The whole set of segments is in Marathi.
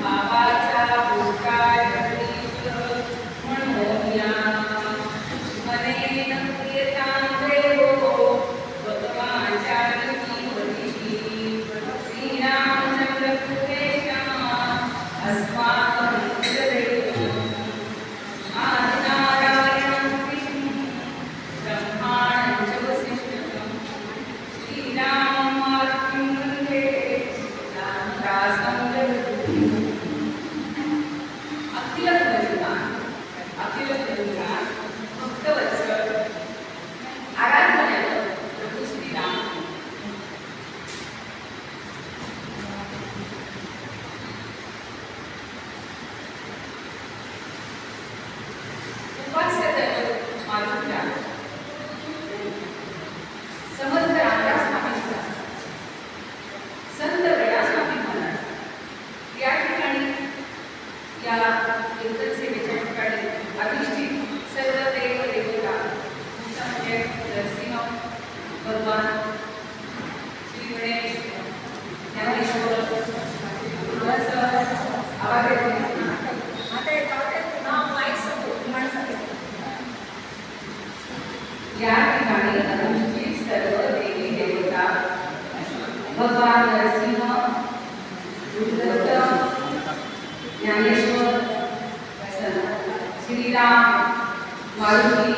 बाबाचा या ठिकाणी अनुष्ठित सर्व देवी देवता भगवान नरसिंह, बुद्धदत्त, ज्ञानेश्वर, श्रीराम, मारुती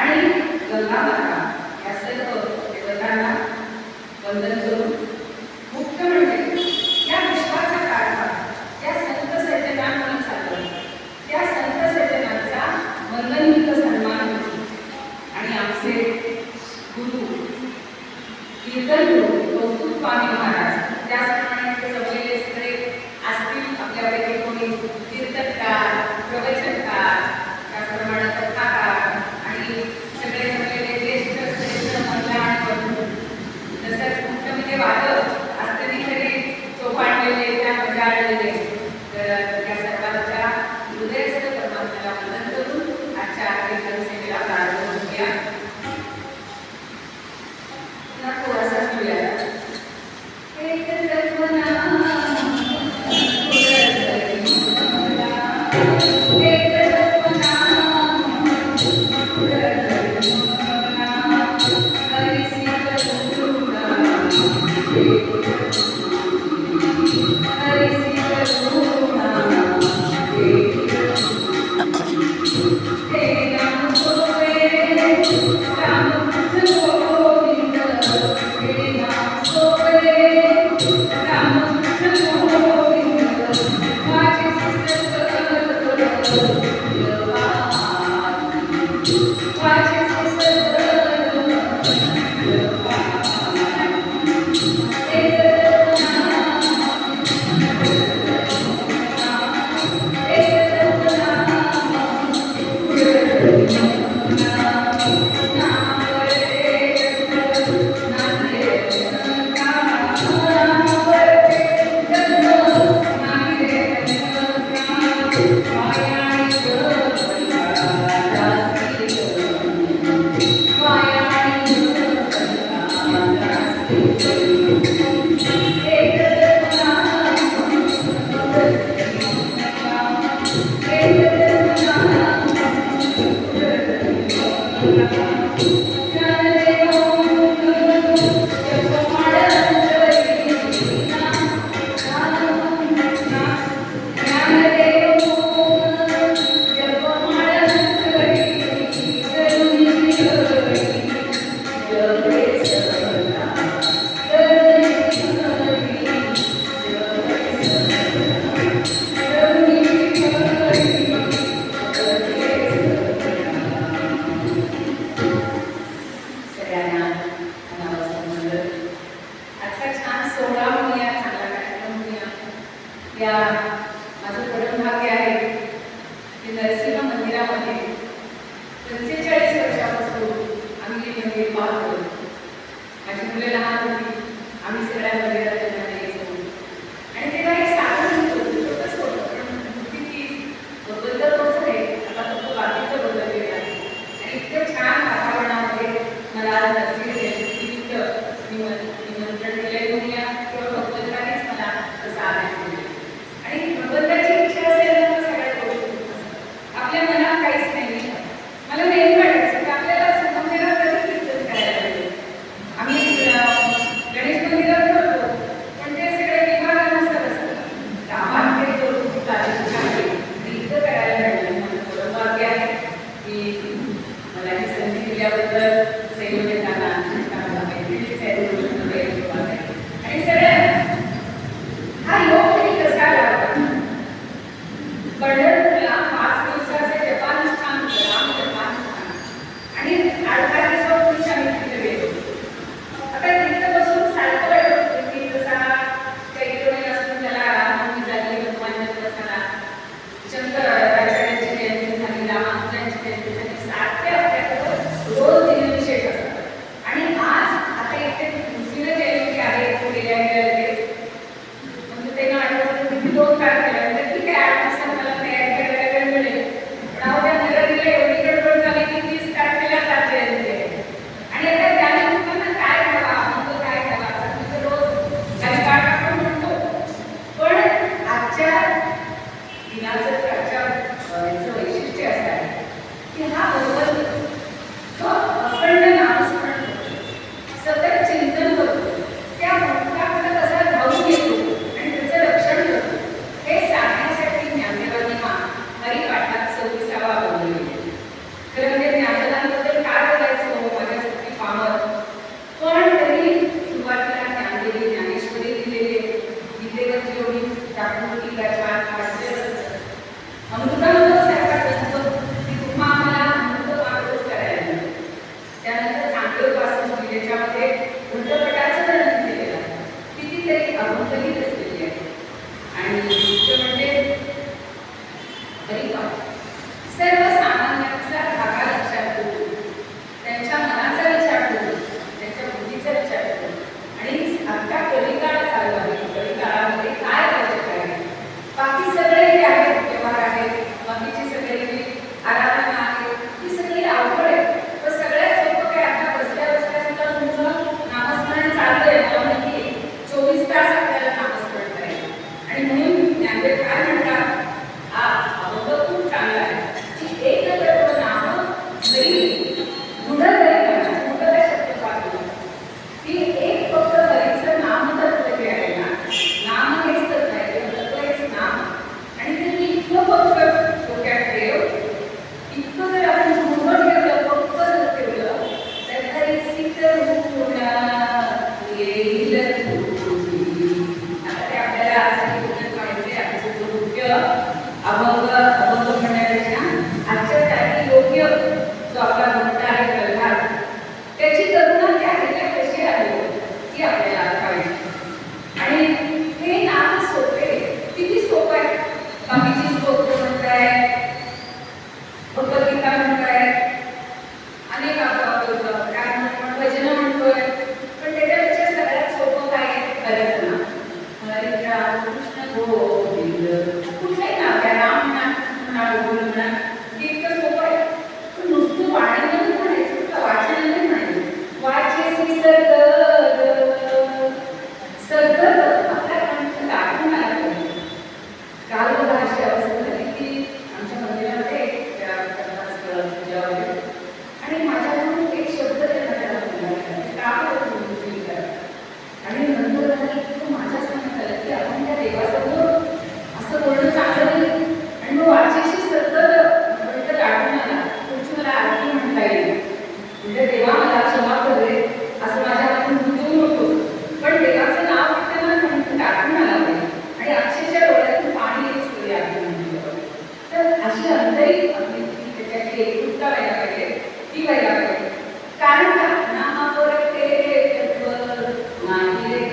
आणि गंगामाता या सर्व देवतांना वंदन करून मुख्य म्हणजे या विश्वाचा कारभार त्या संत सज्जनांनी चालवला. त्या संत सज्जनांचा वंदनयुक्त सन्मान आणि आमचे गुरु कीर्तन गुरु कौस्तुभ स्वामी महाराज त्याचप्रमाणे ते जमलेले सगळे असतील आपल्यापैकी कोणी कीर्तनकार, प्रवचनकार, त्याचप्रमाणे कथाकार आणि सगळे जमलेले ज्येष्ठ श्रेष्ठ महिला आणि बंधू, तसंच मुख्य म्हणजे वादक असताना तरी चोपाटलेले त्या मजाळलेले, तर या सर्वांच्या हृदयस्थ परमात्म्याला वंदन करून आजच्या कीर्तन सेवेला प्रारंभ करूया. थोडासा घेऊया. मुलाचं त्याच्या याचं वैशिष्ट्य असं आहे की हा भगवंत जो अखंड नामस्मरण करतो, सतत चिंतन करतो, त्या भक्ताकडे कसा धावून येतो आणि त्याचं रक्षण करतो, हे सांगण्यासाठी ज्ञानदेवांनी हरिपाठात 26वा बनवलेला. खरं म्हणजे ज्ञानदेवांबद्दल काय बोलायचं हो, माझ्यासाठी पामर, पण तरी सुरुवातीला ज्ञानदेवी ज्ञानेश्वरी दिलेली आहे. गीतेवर जेवढी जागृतीला छान वाटलेलं असतं, अमृतामध्ये सारखा असतो की तुम्हा आम्हाला अमृत पाकच करायला मिळतं. त्यानंतर चांगले उपासन त्याच्यामध्ये वृत्तपटाचं वर्णन केलेलं आहे, कितीतरी अभंगही असलेली आहे. आणि दुसरं म्हणजे हरिपाठ सर्वसामान्यांचा धागा लक्षात ठेवून, त्यांच्या मनाचा विचार करून, त्यांच्या बुद्धीचा विचार करून, आणि आता कलिकाळ चालू आहे, कलिकाळामध्ये काय आवश्यक आहे, बाकी सगळे जे आहेत व्यवहार आहेत, बाकीची सगळी जी आराधना आहे ती सगळी अवघड आहे. तर सगळ्यात सोपं काय, आता बसल्या बसल्या सुद्धा तुमचं नामस्मरण चालू आहे, मला माहिती आहे 24 तास आपल्याला नामस्मरण करायचं. आणि म्हणून ज्ञानदेव काय म्हणतात, हा अभंग खूप चांगला आहे की एक तत्व नाम हरी दृढ हरी म्हणा, शब्द पाहतो की एक फक्त हरीचं नामतत्व जे आहे ना, नाम हेच तत्व आहे, तत्व हेच नाम. आणि ते इतकं फक्त डोक्यात ठेव, इतकं जर आपण दृढ ठेवलं, फक्त जर ठेवलं तर हरीची करुणा येईल तुझी. आता ते आपल्याला असं बोलत पाहिजे. आमचं जो मुख्य अभंग म्हणण्यापेक्षा आजच्यासाठी योग्य जो आपला भक्त आहे प्रल्हाद, त्याची करुणा त्या ह्याच्या कशी आली ही आपल्याला पाहिजे. आणि हे नाम सोपे, किती सोपं आहे. बाकीची स्तोत्र म्हणताय, भगवद्गीता म्हणताय, अनेक आपण काय म्हणतो भजन म्हणतोय, पण त्याच्यापेक्षा सगळ्यात सोपं काय आहे, हरीचं नाम. हरी राम कृष्ण गोविंद, कुठलंही नाव त्या राम म्हणा गोविंद म्हणा, ते इतकं सोपं आहे. पण नुसतं वाणीनं नाही म्हणायचं, नुसतं वाचन नाही म्हणायचं, वाचेसी सगळं आपल्या कंठ दाखवून आला पाहिजे. काल बघा अशी अवस्था झाली की आमच्या मंदिरामध्ये पूजा वगैरे, आणि माझ्याकडून एक शब्द त्यांना आणि नंतर इतकं माझ्या समोर आलं की आपण त्या देवासमोर असं बोलणं चांगलं नाही. आणि मग वाचेशी सतत कंठ दाखवून आला, तुझी मला आरती म्हणता येईल, म्हणजे देवा मला क्षमा कर रे, असं माझ्या हातून देऊ नको. पण देवाचं नाव घेताना कंठ दाखवून आला पाहिजे आणि अक्षरशः डोळ्यातून पाणी येत गेले आरती म्हणतो. तर अशी अंतरिक आपली त्याच्याची एकरूपता व्हायला पाहिजे, ती व्हायला पाहिजे. कारण का नामावर ते नाही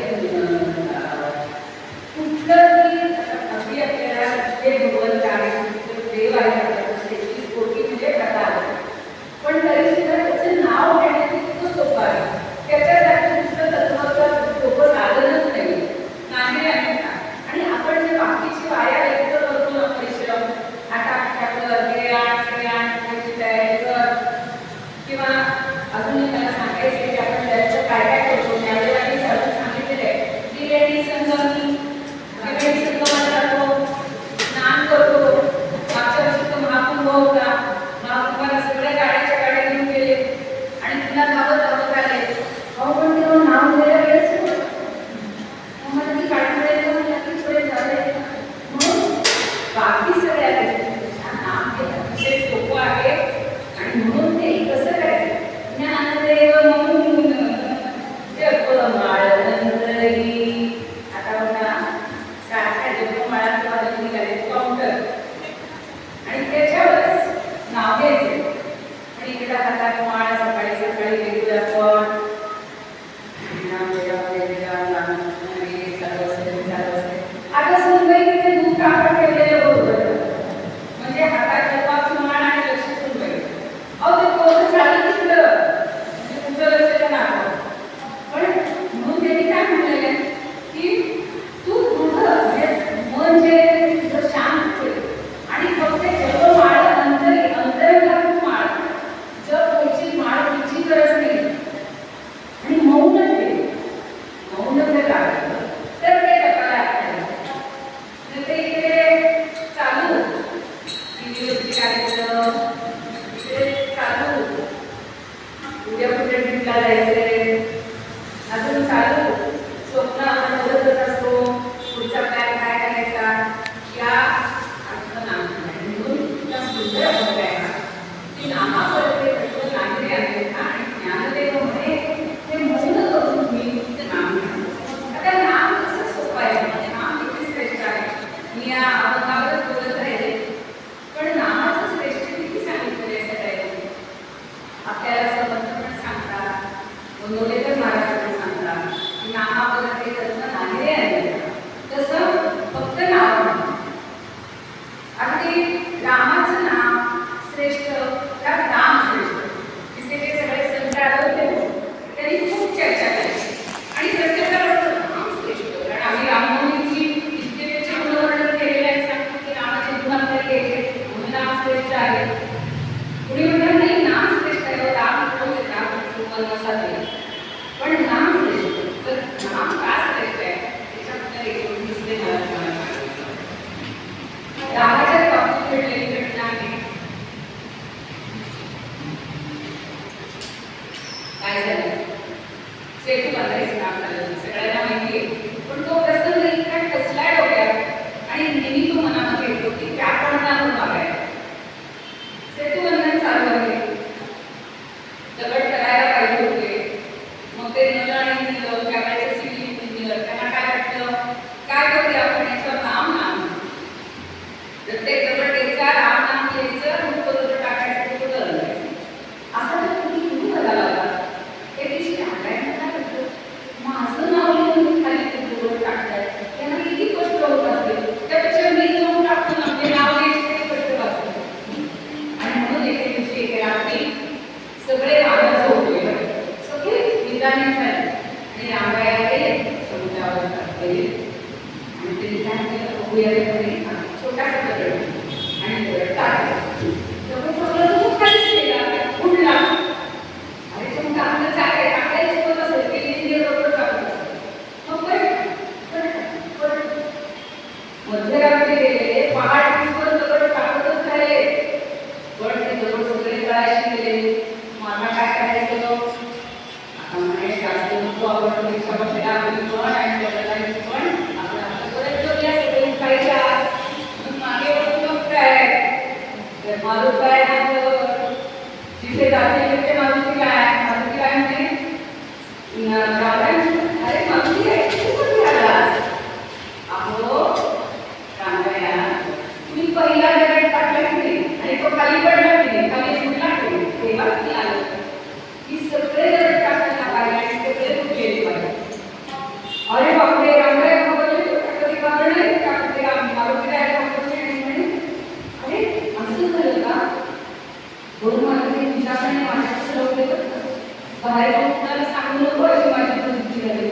कुठलंही अगदी आपल्याला जे भगवंत आहे, देव आहे, त्याची कोटी म्हणजे प्रकार, पण तरी सुद्धा त्याचं नाव घेण्याचं इतकं सोपं आहे. त्याच्यासाठी नुसतं तत्वाचं सोपं साधनच नाही आहे का. आणि आपण जे बाकीची वाया व्यक्त करतो ना परिश्रम, आता टाकलं हे त्याची तयारी कर, किंवा अजून मला सांगायचं की आपण त्याचं काय काय करतो. ज्ञानदेवांनी सांगितलेलं आहे की रेडी संगमी जातो, स्नान करतो. मागच्या वर्षी तो महाकुंभ होता, महाकुंभाला सगळ्या गाड्याच्या गाड्या घेऊन गेले आणि तुला धावत धावत आले. अहो पण तेव्हा नाव घ्यायला वेळच होतं, मला ती गाडी पुढे झाले. म्हणून बाकी सगळ्या गोष्टी नाम हे अतिशय सोपं आहे. आणि म्हणून ते कसं करायचं, ज्ञानदेव म्हणून जपमाळ नंतरी. आता बघा सारख्या जपमाळा किंवा निघाले काउंटर, आणि त्याच्यावरच नाव घ्यायचे. आणि इकडे हातात माळ, सकाळी सकाळी वेगळं आपण आता सुनबाई तिथे दूध टाकून ठेवलेलं बरोबर, की रामाचं नाव श्रेष्ठ, त्यात राम श्रेष्ठ. तिथे ते सगळे संत आले होते, त्यांनी खूप चर्चा केली आणि प्रत्येकाला वाटतं राम श्रेष्ठ. कारण आम्ही रामनवमीची इतके गुणवर्णन केलेले आहे, सांगतो की रामाचे गुणांतर केले म्हणून नाम श्रेष्ठ आहे. कुणी म्हणतात नाही नाम श्रेष्ठ आहे, राम वनवासात गेले पण नाम श्रेष्ठ. तर नाम का श्रेष्ठ आहे त्याच्याबद्दल एक दिसते मला. रामाच्या बाबतीत घडलेली घटना आहे. काय झालं, सेतू बांधायचं काम झालं, सगळ्यांना माहिती आहे. पण तो प्रसंग इतका ठसलाय डोक्यात आणि नेहमी तो मनामध्ये येतो की त्या प्रमाणात बघायला. सेतूबंधन चालू आहे, दगड करायला पाहिजे होते. मग ते नळ आणि दिलं त्यावेळेचं सिटी दिलं. त्यांना काय वाटलं, काय करूया आपण याचं नाम नाम प्रत्येक दगड द्यायचा, राम नाम घ्यायचं, मग तो दगड टाकायचं, तो दगड असं तर तुम्ही सुरू करायला लागला. ते दिवशी टाकायला काय होतं, माझं नाव लिहून खाली ते दगड टाकताय, त्यांना किती कष्ट होत असेल. त्यापेक्षा मी जाऊन टाकतो ना, ते नाव घ्यायचे कष्ट वाचतो. आणि म्हणून एके दिवशी एके रात्री सगळे रामाचं होते, सगळे निदाने झाले आणि रामाया गेले समुद्रावर गेले आणि ते निदान केलं. बघूया छोटासा दगड आणि दगड टाकला, दगड सगळं खूप खालीच गेला, उडला. अरे पण आपलं चाकाय टाकायचं होत असेल की इंजिनियर दगड टाकलं, मग परत मध्यरात्री गेले, पहाटेवर दगड टाकतच राहिले. पण ते दगड सगळे तळाशी गेले. मला काय करायचं, आता म्हणे जास्त नको आपण परीक्षा बसलेला आपली पण आणि बदलायची पण आपण आता परत जोडल्या सगळे उठायच्या. मग मागे वळून बघताय तर मारुती काय जिथे जाते तिथे मारुती काय म्हणते, अरे मारुती आहे तू कधी आलास. अहो रामराया तुम्ही पहिला दगड टाकला की नाही आणि तो खाली पडला की नाही, खाली फुटला की नाही, तेव्हाच मी आलो की सगळे दगड टाकायला पाहिजे आणि सगळे फुटलेले पाहिजे. अरे बापरे रामराया घाबरले, कधी घाबरले का ते मारुती राया घाबरले आणि म्हणे अरे असं झालं का. दोन मारुती तुझ्याकडे माझ्याकडे लावले तर बाहेर कुणाला सांगू नको अशी माझी परिस्थिती झाली.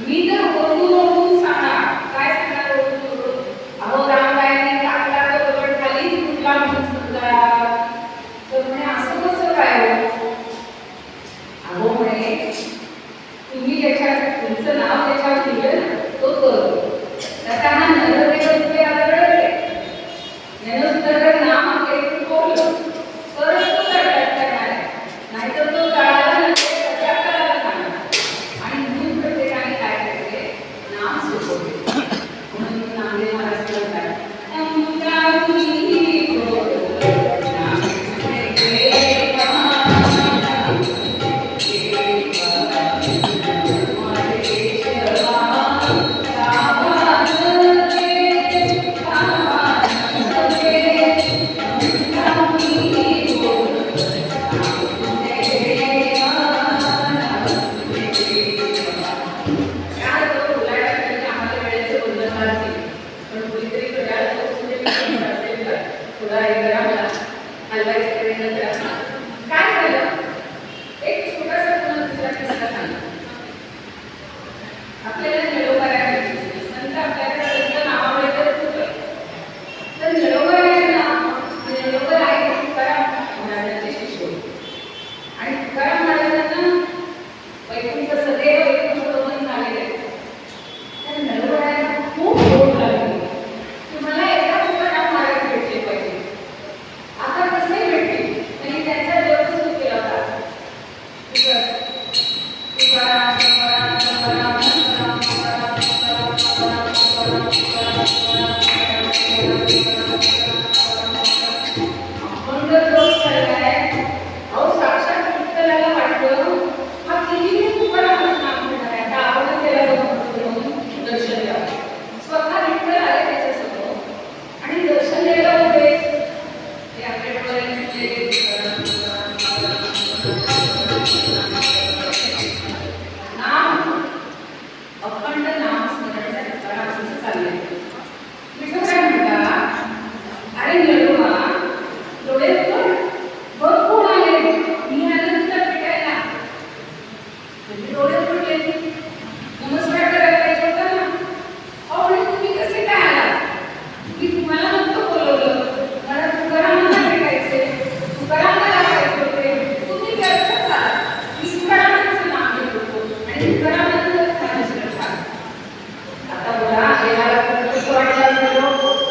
मी तर ओरडून सांगणार, काय सांगणार ओरडून, अहो रामरायांनी टाकला तर दगड खालीच फुटला म्हणून समजा. तर म्हणे असं कसं काय हो. अहो म्हणे तुम्ही तुमचं नाव त्याच्यावर लिहिलं तो करतो, तसा हा नरदेव दगडच आहे. यानं सुद्धा नाम आपल्या इथून बोललं तरच तो दगडात करणार आहे, नाहीतर तो तळाला नसेल त्याच्या करायला सांगणार. आणि म्हणून प्रत्येकाने काय करायचे, नाम सुचवले. म्हणून नामदेव महाराज म्हणतात आता कसे भेटले नडवा डोळे उघड, बघ कोण आले, मी आले तुला भेटायला. म्हणजे डोळे उघडले, नमस्कार करायला पाहिजे होता ना. अहो आणि तुम्ही कसे काय आलात? मी तुम्हाला नव्हतं बोलवलं, मला तुकारामांना भेटायचे, तुकारामांना पाहिजे होते. तुम्ही व्यर्थच आलात. मी तुकारामांचं नाव घेत होतो आणि तुकारामांचं स्थान श्रद्धा. आता बोला येणारा कसं वाटलं असेल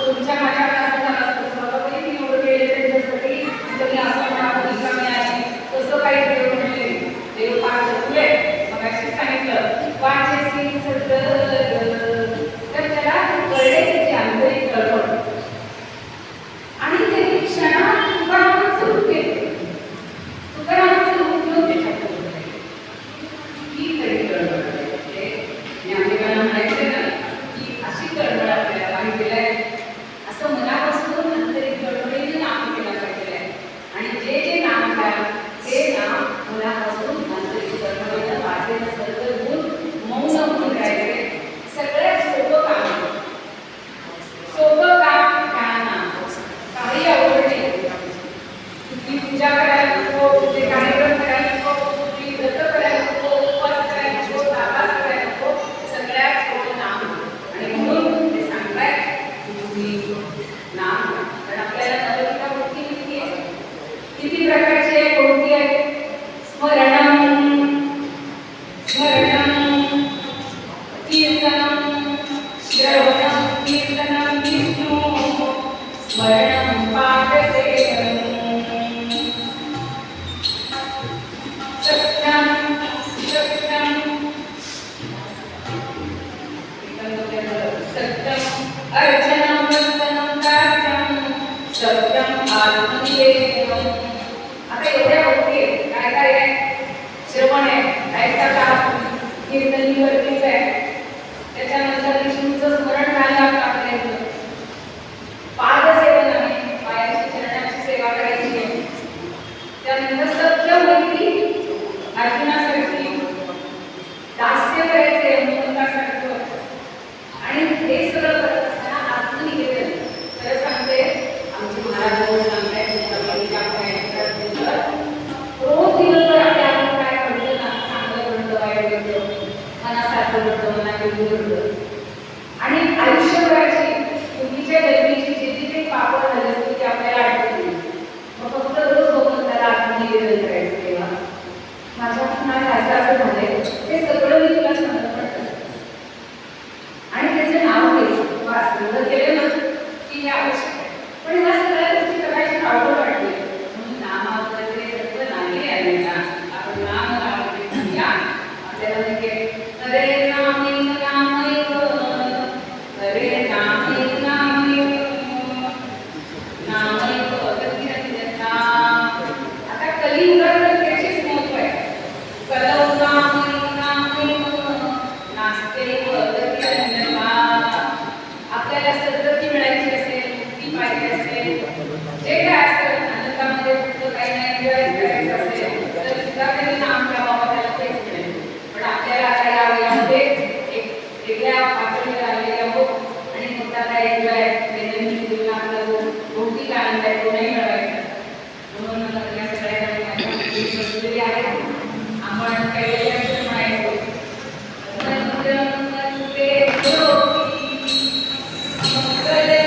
तुमच्या माझ्या क्लासला असतं मी एवढं गेले त्यांच्यासाठी तुम्ही असं म्हणा रिकामी आहे तसं काही देव म्हणले देव पाच फुले मग अशी सांगितलं पाचशे तर त्याला कळले त्याची आंतरिक कळवळ आणि त्यांनी क्षणात तुकारामांचं रूप घेतलं. तुकारामांचं रूप घेऊन त्याच्याकडे ही खरी कळवळ ज्ञानेकांना म्हणायचं ना की अशी कळवळ आपल्याला पाहिजे आहे असं मनापासून आंतरिक कळवळीने नाम केलं पाहिजे आहे आणि जे जे नाम घ्याल ते नाम मनापासून आंतरिक कळवळीनं वाचेल सर्व गुण मौन होऊन राहायचे. सगळ्यात सोपं काम नाम काही अवघड नाही. तुम्ही पूजा करायला नको, तुमचे कार्यक्रम करायला नको, तुम्ही व्रत करायला नको, उपवास करायला नको, नापास करायला नको, सगळ्यात सोपं नाम. आणि म्हणून ते सांगताय तुम्ही नाम कारण आपल्याला नवलिका वृत्ती किती आहे, किती प्रकारची आहे, कोणती आहे? स्मरणम स्मरणम कीर्तनम श्रवणम कीर्तनम विष्णु स्मरणम पाठसेवनम सत्यम सत्यम सत्यम अर्चनम वंदनम दास्यम सत्यम आत्मनिवेदनम. आता एवढ्या गोष्टी काय काय आहे? श्रवण आहे, ऐकता का? कीर्तनी वरतीच आहे. त्याच्यानंतर विष्णूचं स्मरण झालं आपल्याला. पादसेवन आहे, पायाची चरणाची सेवा करायची आहे. त्यानंतर सत्य वृत्ती अर्जुनासाठी दास्य करायचे हनुमंतासारखं आणि हे सगळं करत असताना आत्मनिवेदन. खरं सांगते आमचे महाराज रोज सांगताय रोज दिवसभर आपल्या आपण काय घडतं ना, चांगलं घडतं वाईट घडतं, मनासारखं घडतं मनाविरुद्ध घडतं आणि आयुष्यभराची पूर्वीच्या जन्मीची जे जे पापड झाले असते ते आपल्याला आठवत नाही. मग फक्त रोज बघून त्याला आत्मनिवेदन करायचं. तेव्हा माझ्यातून आज असं झालंय ते सगळं मी तुला समर्पण करते आणि त्याचं नाव घ्यायचं. वाच एवढं केलं ना की हे आवश्यक आहे. पण ह्या सगळ्या गोष्टी करायची आवड वाटली म्हणून नामावरती तत्व नाही आले ना. आपण नाम या आपल्याला म्हणजे हरे नामैव नामैव हरे नामैव नामैव नामैव गतिरन्यथा. आता कलियुगात त्याचेच महत्व आहे. कलौ नामैव नामैव नास्त्यैव गतिरन्यथा. आपल्याला सद्गती मिळायची असेल, मुक्ती पाहिजे असेल, जे काय असेल आनंदामध्ये फक्त काही नाही एन्जॉय करायचं असेल तर सुद्धा तरी नाम घ्यावं त्याला तेच मिळेल. पण आपल्याला आता या वयामध्ये एक वेगळ्या पातळीवर आलेले आहोत आणि फक्त आता एन्जॉय दैनंदिन जीवनातला जो भौतिक आनंद आहे तो नाही मिळवायचा. म्हणून या सगळ्या बसलेली आहे. आपण काही लक्ष म्हणायचो हरे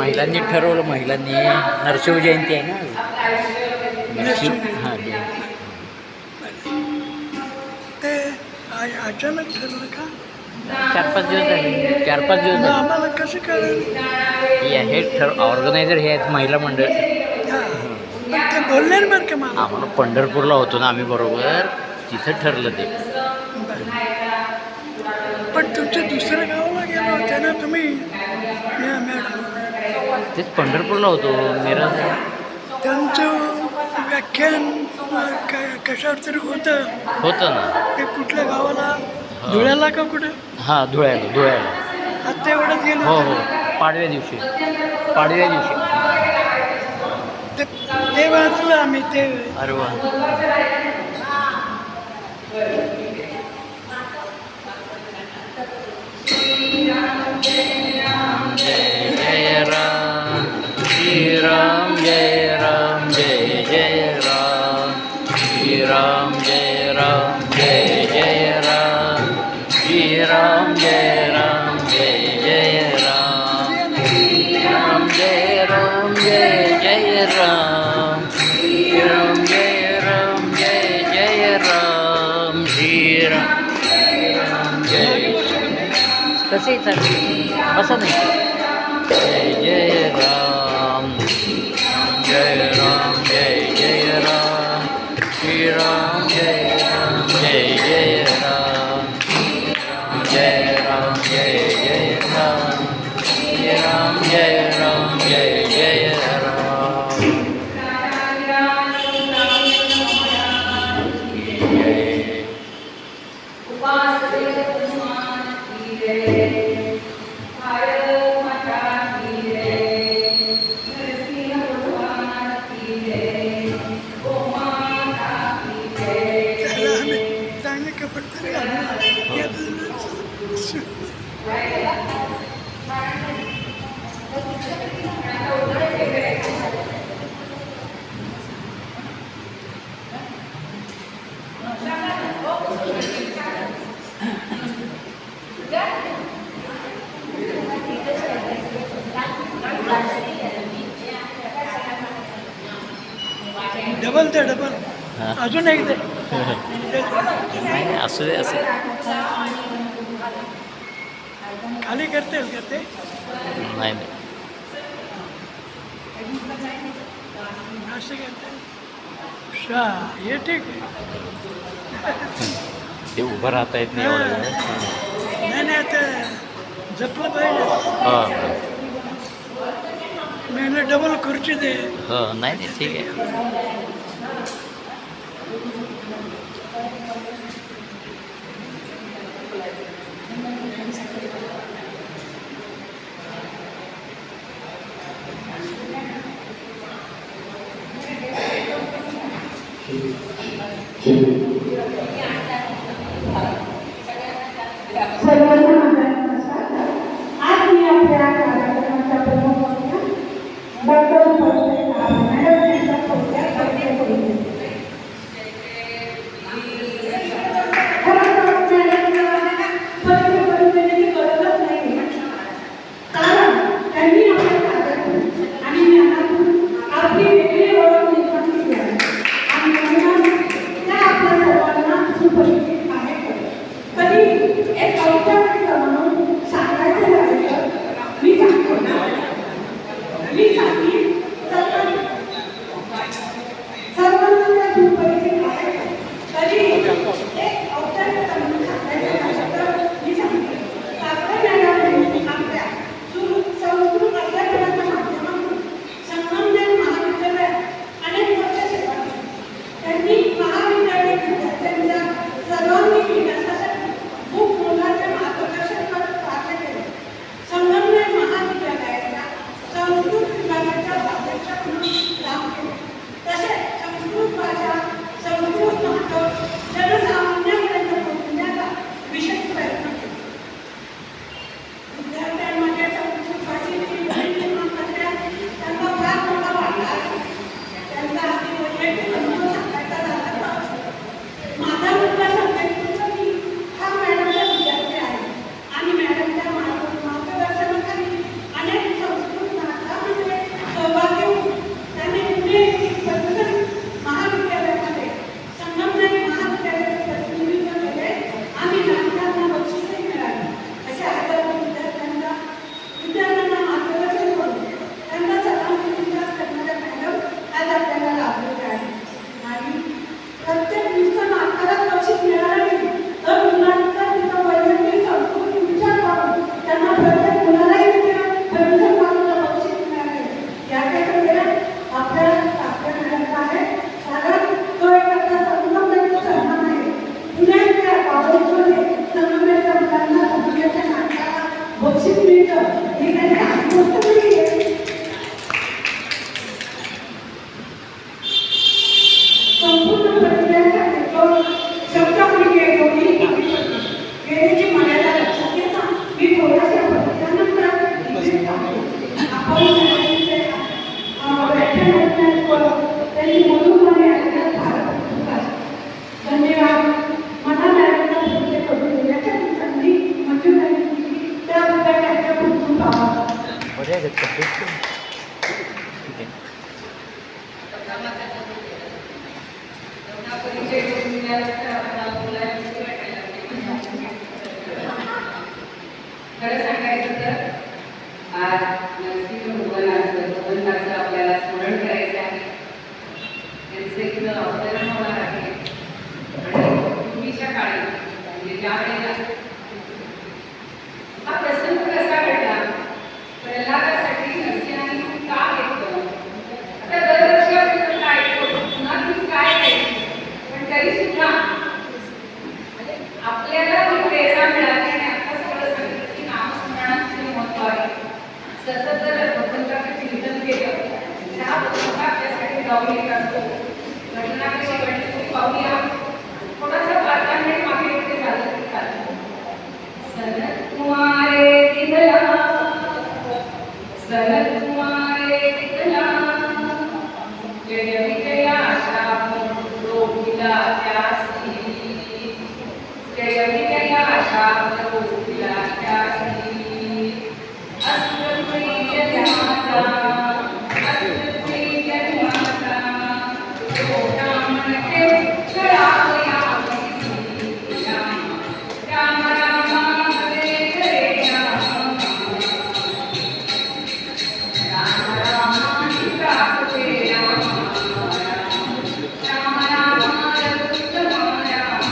महिलांनी ठरवलं, महिलांनी नरशिव जयंती आहे ना नरशिव, हां ते अचानक ठरलं का? 4-5 दिवस झाले, 4-5 दिवस झाले. आम्हाला कसं कळलं? हे ऑर्गनायझर हे आहेत महिला मंडळ. हां पण ते बोलणार बरं का मला. आम्हाला पंढरपूरला होतो ना आम्ही बरोबर, तिथं ठरलं ते. पण तुमच्या दुसऱ्या गावाला गेलो होते ना तुम्ही या मॅडम? तेच पंढरपूरला होतो मिरज. त्यांचं व्याख्यान कशावर तरी होतं ना ते कुठल्या गावाला? धुळ्याला का कुठं? हां धुळ्याला. आता एवढंच गेलो हो होतं हो ना? पाडव्या दिवशी ते वाचलं आम्ही ते. अरे वा. जय जय राम श्रीराम, जय राम जय जय राम श्रीराम, जय राम जय जय राम श्रीराम, जय राम जय जय राम श्रीराम, जय राम जय जय राम श्रीराम, जय राम जय जय राम श्रीराम, जय कसे असं नाही. जय जय राम जय राम जय जय राम श्रीराम, जय राम जय जय राम जय राम जय जय राम श्रीराम, जय राम जय जय राम. त्याला आम्ही चांगले कपडे तरी घालून डबल ते डबल हां. अजून एकदा नाही असू दे असं. खाली करते का ते? नाही असं करते शा हे ठीक आहे. ते उभं राहता येत नाही एवढं वेळ. नाही नाही आता जपलं पाहिजे. हां मी डबल खुर्ची दे. हो नाही नाही ठीक आहे. सर्वांना माझा नमस्कार. आज मी आपल्या कार्यक्रमाच्या प्रमुख वक्त्या डॉक्टर मॅडम यांचा थोडक्यात परिचय करून देते. खरं तर मॅडमला परिचय करून देण्याची गरजच नाही, कारण त्यांनी आपल्या कार्यातून आणि ज्ञानातून आपली वेगळी ओळख निर्माण केली आहे आणि म्हणूनच त्या आपल्या सर्वांना सुपरिचित आहेत. कधी एक औपचारिक म्हणून सांगायचं झालं तर मी सांगतो ना, मी सांगेन सर्वांना त्या सुपरिचित आहेत. कधी एक औपचारिक म्हणून सांगायचं झालं तर मी सांगेन मॅडम आपल्या संस्कृत अध्यापनाच्या माध्यमातून संगमनेर महाविद्यालयात अनेक वर्ष सेवा केली. त्यांनी महाविद्यालय विद्यार्थ्यांच्या सर्व परिचय करून दिल्यानंतर आपल्याला मुलांची वाटायला लागली. खरं सांगायचं तर आज नरसिंह भगवानाचं आपल्याला स्मरण करायचं आहे. त्यांचं एक अवतरण होणार आहे आणि पूर्वीच्या काळी म्हणजे त्यावेळेला हा प्रसंग कसा घडला, प्रल्हादासाठी नरसिंहाने का घेतलं. आता दरवर्षी आपण काय पुन्हा तीच काय घ्यायची, पण तरी सुद्धा आपल्याला ती प्रेरणा मिळाली आणि आता सगळं सांगितलं की नामस्मरणाचे महत्व आहे. सतत जर भगवंताचं चिंतन केलं तर हा भगवंत आपल्यासाठी जाऊन येत असतो. घटना कशी घडली पाहूया. थोडासा वातावरण मागे पुढे झालं तरी चालतं. सनत कुमारे दिगला, सनत कुमारे दिगला, जय विजया शाप रोहिला त्यासी, जय विजया शाप रोहिला त्यासी, अस्त्रप्रिय जन्माता, अस्त्रप्रिय जन्माता, मोठा म्हणते छळावया राम राम हरे हरे राम, राम राम सीता हरे राम, राम राम रघुत्तम राम राम.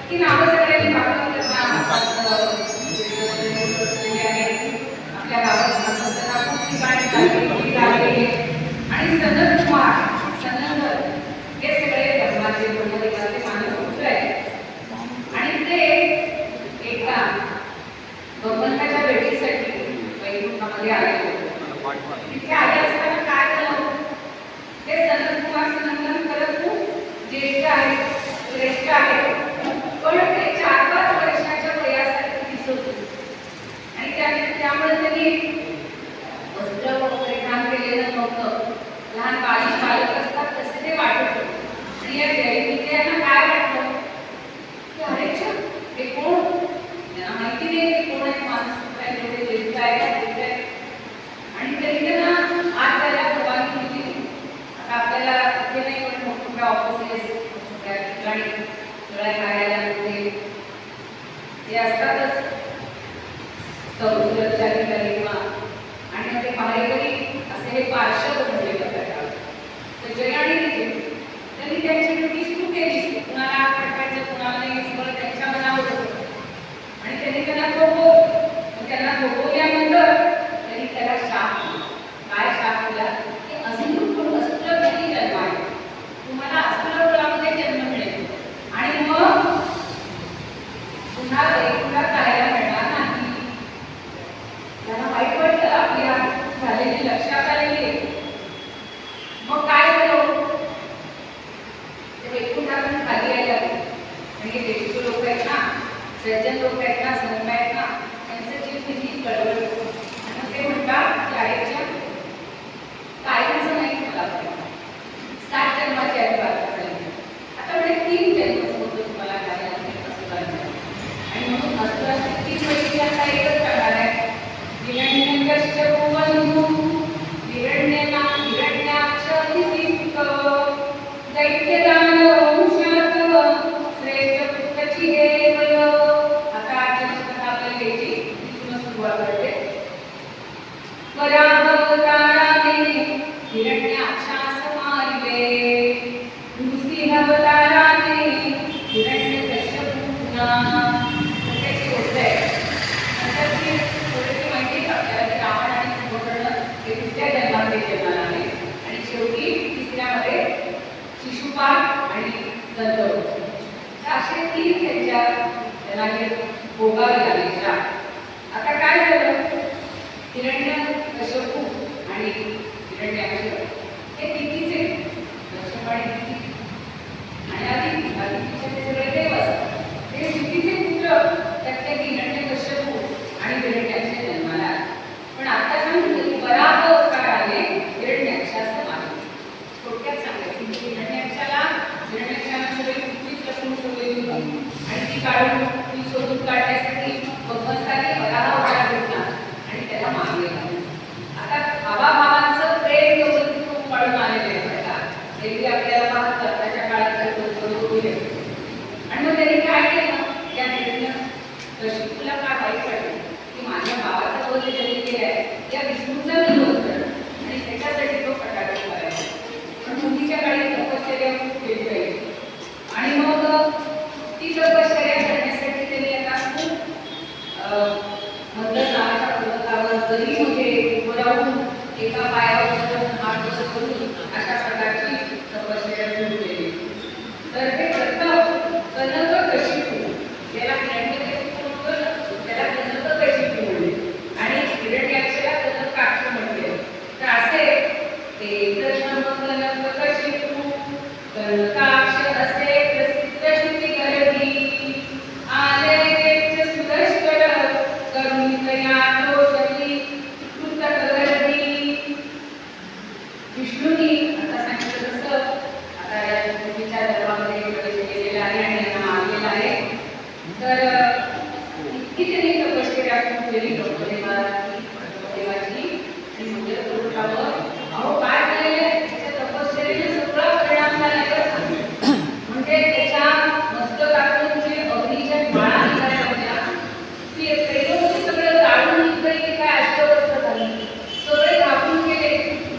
ही नावं सगळ्यांनी भागवताना आपल्या गावात खूप ठिकाणी झालेली आणि सनत कुमार सनंदर हे सगळे धर्माचे ब्रह्मदेवाचे मानस पुत्र आहेत. आणि ते एका भगवंताच्या भेटीसाठी वैकुंठामध्ये आले होते. तिथे आले असताना काय झालं, ते सनत कुमार सनंदन खरंच खूप ज्येष्ठ आहेत, श्रेष्ठ आहेत, पण ते 4-5 वर्षाच्या वयासारखे दिसत होते. आणि त्यामुळे त्यांनी वस्त्र परिधान केलेलं नव्हतं. लहान बालक असतात तसे ते वाटत होते. आणि या विद्यार्थ्यांना काय वाटलं की अरे हे कोण, त्यांना माहिती नाही की कोण आहे, माणूस काय तेवढे ज्येष्ठ आहे. आणि तरी त्यांना आज जायला परवानगी दिली. आता आपल्याला इथे नाही पण मोठमोठ्या ऑफिसेस त्या ठिकाणी सगळ्या कार्यालयामध्ये ते असतातच सुरक्षा अधिकारी किंवा आणि ते पहारेकरी असे हे पार्षद म्हणले जातात. तर जय आणि त्यांनी त्यांची ड्युटी सुरू केली. कुणाला आत पाठवायचं, कुणाला नाही, सगळं त्यांच्या मनावर होतं. आणि त्यांनी त्यांना थोपवलं. त्यांना थोपवल्यानंतर त्यांनी त्याला शाप दिला. काय शाप दिला की अस्त्रकुली जन्म आहे, तुम्हाला अस्त्रकुलामध्ये जन्म मिळेल आणि मग पुन्हा वैकुंठात जायला मिळणार नाही. त्यांना वाईट वाटलं, आपली झालेली लक्षात आलेली. मग काय झालं, ते वैकुंठातून खाली यायला लागले. म्हणजे देशीचे लोक आहेत ना, सज्जन लोक आहेत ना, संत आहेत ना, त्यांचं जीव किती कळवळ. आणि ते म्हणतात की आईच्या कायमचं नाही मला 7 जन्माची आई प्राप्त झाली. आता म्हणजे 3 जन्म होतो तुम्हाला काय आणि म्हणून असं 3 पैकी आता एकच करणार आहे. हिरण्यकश्यपो बंधू हिरण्यना हिरण्याक्ष अतिथिक दैत्यदानवंशात श्रेष्ठ पुत्रची देवय. आता आजची कथा आपल्याला घ्यायची, तिथून सुरुवात करते. वराहवताराने हिरण्याक्षास मारिले, नृसिंहावताराने हिरण्यकश्यपूंना. त्याची गोष्ट आहे. नंतर ती थोडीशी माहिती आपल्याला की रावण आणि कुंभकर्ण हे 3ऱ्या जन्मामध्ये जन्माला आले आणि शेवटी 3ऱ्यामध्ये शिशुपाल आणि दंतवत. असे 3 त्यांना भोगावे लागले. आता काय झालं, हिरण्यकश्यपू आणि हिरण्याक्ष हे तिथीचे कश्यप आणि तिथी आणि आदितीचे ते सगळे देव असतात. ते तिथीचे पुत्र त्यातले हिरण्यकश्यपू आणि हिरण्याक्ष जन्माला आले. पण आता सांगितलं की बराबर काळाने हिरण्याक्षाचं मारलं. थोडक्यात सांगायचं की हिरण्याक्षाला सगळी पृथ्वीच कसून ठेवलेली होती आणि ती काढून ती शोधून काढण्यासाठी भगवंताने वराह अवतार घेतला आणि त्याला मारले. आता भावाभावांचं प्रेम खूप वाढून आलेलं तर इतकी त्यांनी तपश्चर्या केली ब्रह्मदेवाची आणि म्हणजे अहो काय झालेलं त्याच्या तपश्चर्याने सगळा परिणाम झाला म्हणजे त्याच्या मस्तकातून जे अग्नीच्या ज्वाळा निघाल्या होत्या ती त्रैलोकी सगळं जाळून निघतंय ते काय अष्टवस्त्र झाली सगळे कापून गेले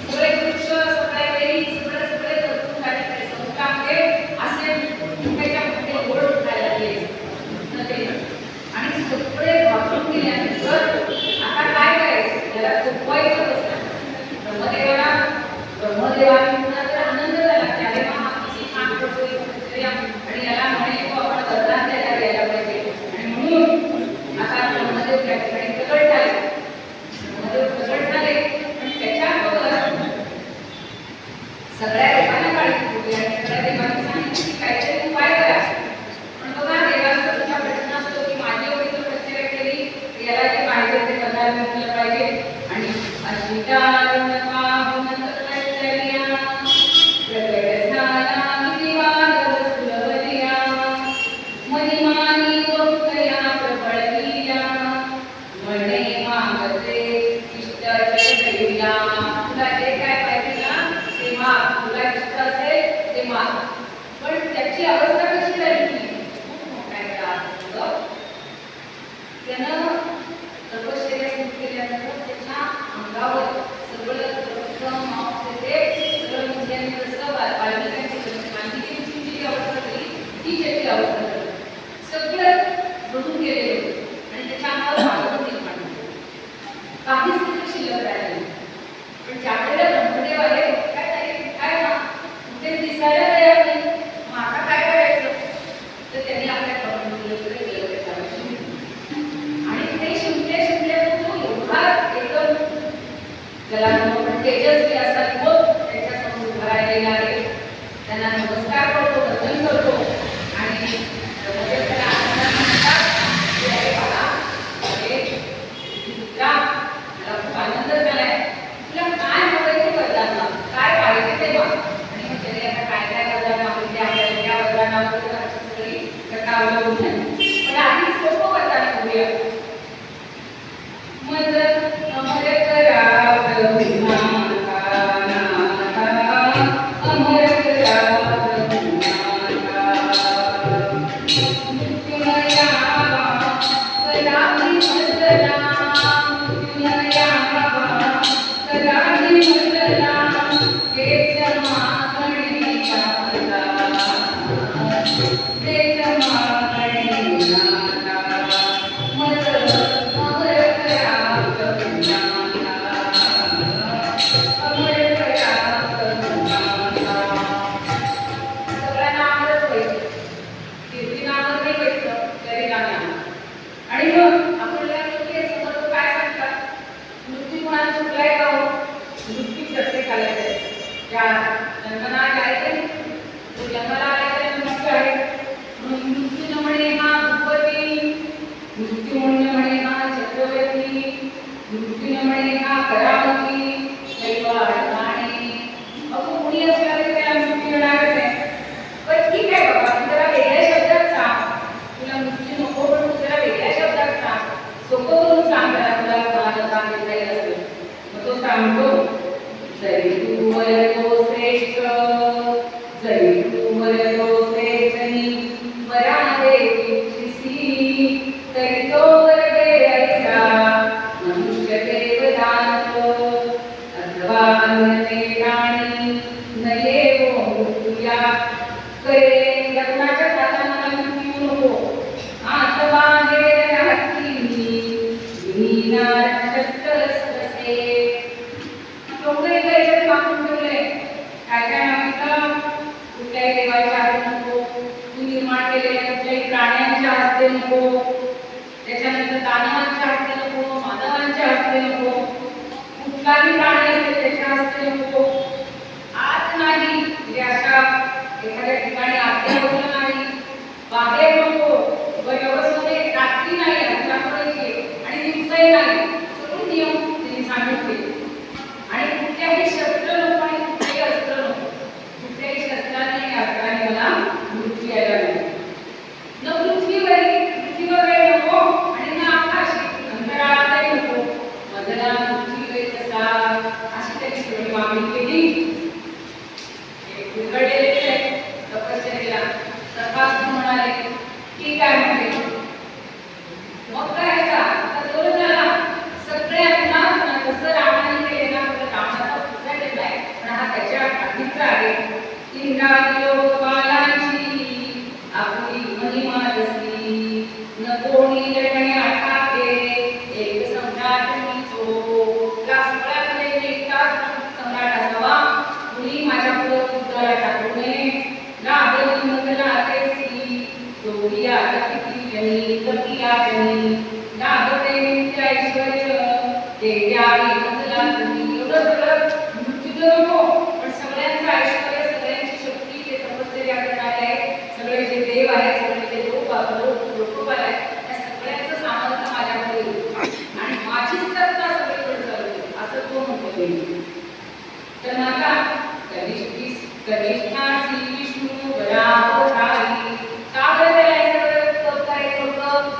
सगळे वृक्ष सगळ्या वेळी सगळे तरतून झाले समुद्रामध्ये असे त्याच्या पुढे गोड उठायला लागले आणि सगळे वाचून गेल्यानंतर आता काय करायचं त्याला चुकवायचं कसं ब्रह्मदेवाला तर आनंद झाला की अरे वा किती छान प्रसंग आणि याला म्हणे आपण वरदान द्यायला पाहिजे आणि म्हणून आता ब्रह्मदेव त्या ठिकाणी प्रकट झाले पण त्याच्याबरोबर सगळ्या देवांना काळजी होती आणि सगळ्या देवांनी सांगितलं की काहीतरी उपाय करा पण बघा देवाचा तुझा प्रश्न असतो की माझी एवढी तर प्रत्येक केली याला जे पाहिजे ते पदार्थ मिळलं पाहिजे आणि अशी पण त्याची अवस्था कशी झाली खूप मोठा त्रास त्यानं तपश्चर्या सुरू केल्यानंतर त्याच्या अंगावर सगळं सगळं वाल्मिकांची जी अवस्था झाली ती त्याची अवस्था झाली सगळं बघून गेले आणि त्याच्या अंगावर वाढवून निर्माण काहीच तिथे शिल्लक राहिले पण ज्या वेळेला ब्रह्मदेव आले काय ना ते दिसायला तयार नाही मग आता काय करायचं तर त्यांनी आपल्या कमंडलकडे गेलं त्याच्याविषयी आणि ते शिंपले तो एवढा एकदम त्याला तेजस्वी असा युवक त्याच्यासमोर उभा राहिलेला आहे त्यांना नमस्कार करतो वंदन करतो आणि ब्रह्मदेव त्याला आनंदाने म्हणतात की अरे बाळा अरे पुत्रा मला खूप आनंद झालाय तुला काय हवंय ते वरदान काय पाहिजे ते माग आणि मग त्याने आता काय वरदान मागितले आपल्याला त्या वरदानावर सगळी कथा अवलंबून आहे पण आधी सोपं वरदान बघूया अमर करा बोलिया किती कपिया जनी नागते नित्य ऐश्वर्य ते द्यावी मजला तुम्ही एवढं सगळं मृत्यू नको पण सगळ्यांचं ऐश्वर्य सगळ्यांची शक्ती ते तपश्चर्या करणारे आहेत सगळे जे देव आहेत सगळे जे लोक आहेत त्या सगळ्यांचं सामर्थ्य माझ्याकडे आणि माझीच सत्ता सगळीकडे चालते असं तो म्हणतो. तर माता कनिष्ठासी विष्णू बरावधारी का बरं त्याला हे सगळं करायचं होतं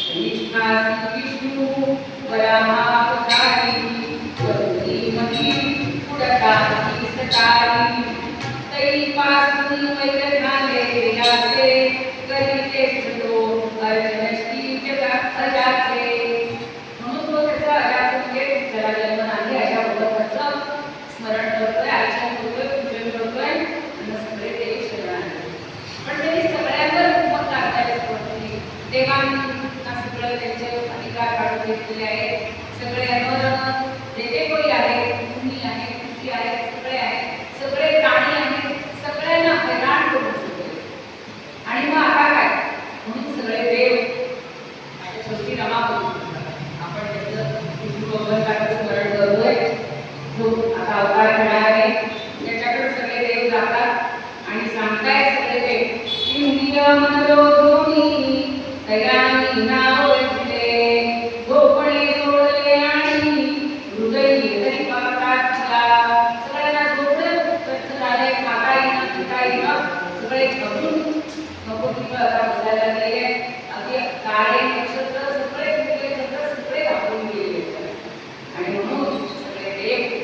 कनिष्ठासी विष्णू बरावधारी करुणी मती पुढताची सकाळी तैपासून वैर झाले याचे करीते छतो अर्चनश्री जगात अजाचे म्हणून तो त्याचा अजाचं म्हणजे जरा जन्म नाही अशा पद्धतीचं स्मरण करतोय आचरण करतोय पूजन करतोय आणि सगळे देव शरण आहे. पण त्यांनी सगळ्यांवर हुकूमत टाकायला पडते देवांनी सगळं त्यांचे अधिकार काढून घेतलेले आहेत. सगळे अमर जे जे कोणी आहे मुनी आहे कुठी आहे सगळे आहेत सगळे प्राणी आहेत सगळ्यांना हैराण करून शकते. आणि मग आता काय म्हणून सगळे देव माझ्या सृष्टी रमा करू आपण त्याचं स्मरण करतोय जो आता अवतार घेणार आहे त्याच्याकडे सगळे देव जातात आणि सांगतायत सगळे देव इंद्रिय मनोरोधोनी तयानी नाव दिले झोपणे सोडले आणि हृदयी तरी पाहतात सगळ्यांना झोपलं कष्ट झाले खाता येणं पिता येणं सगळे घडून नको तिथं आता बसायला गेले अगदी तारे नक्षत्र सगळे फुटले सगळे घाबरून गेले आणि म्हणून सगळे देव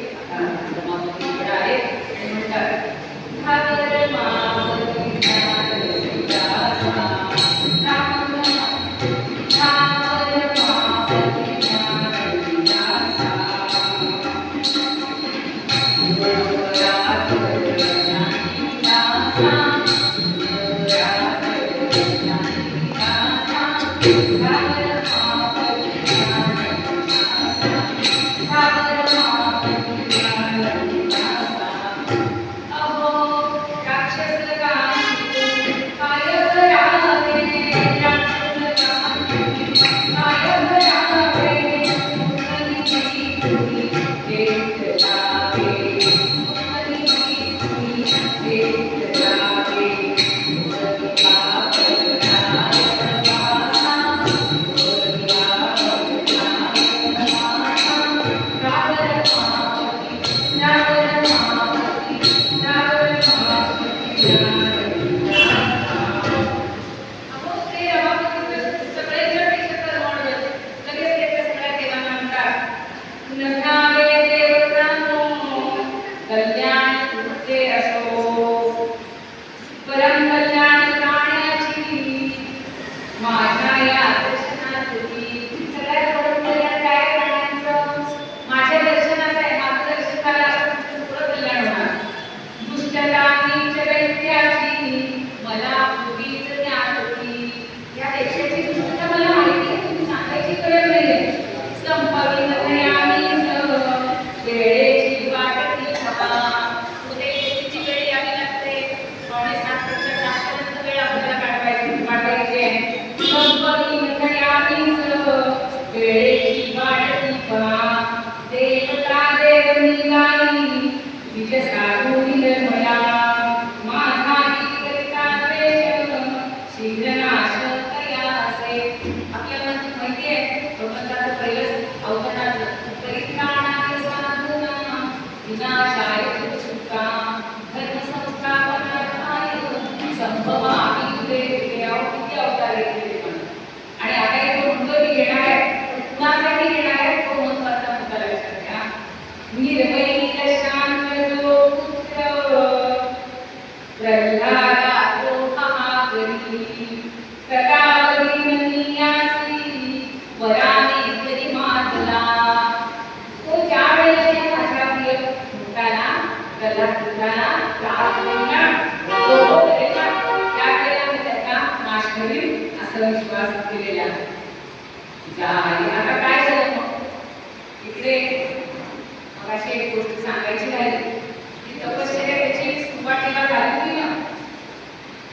जमावतीकडे आले आणि म्हणतात ठाकर मावती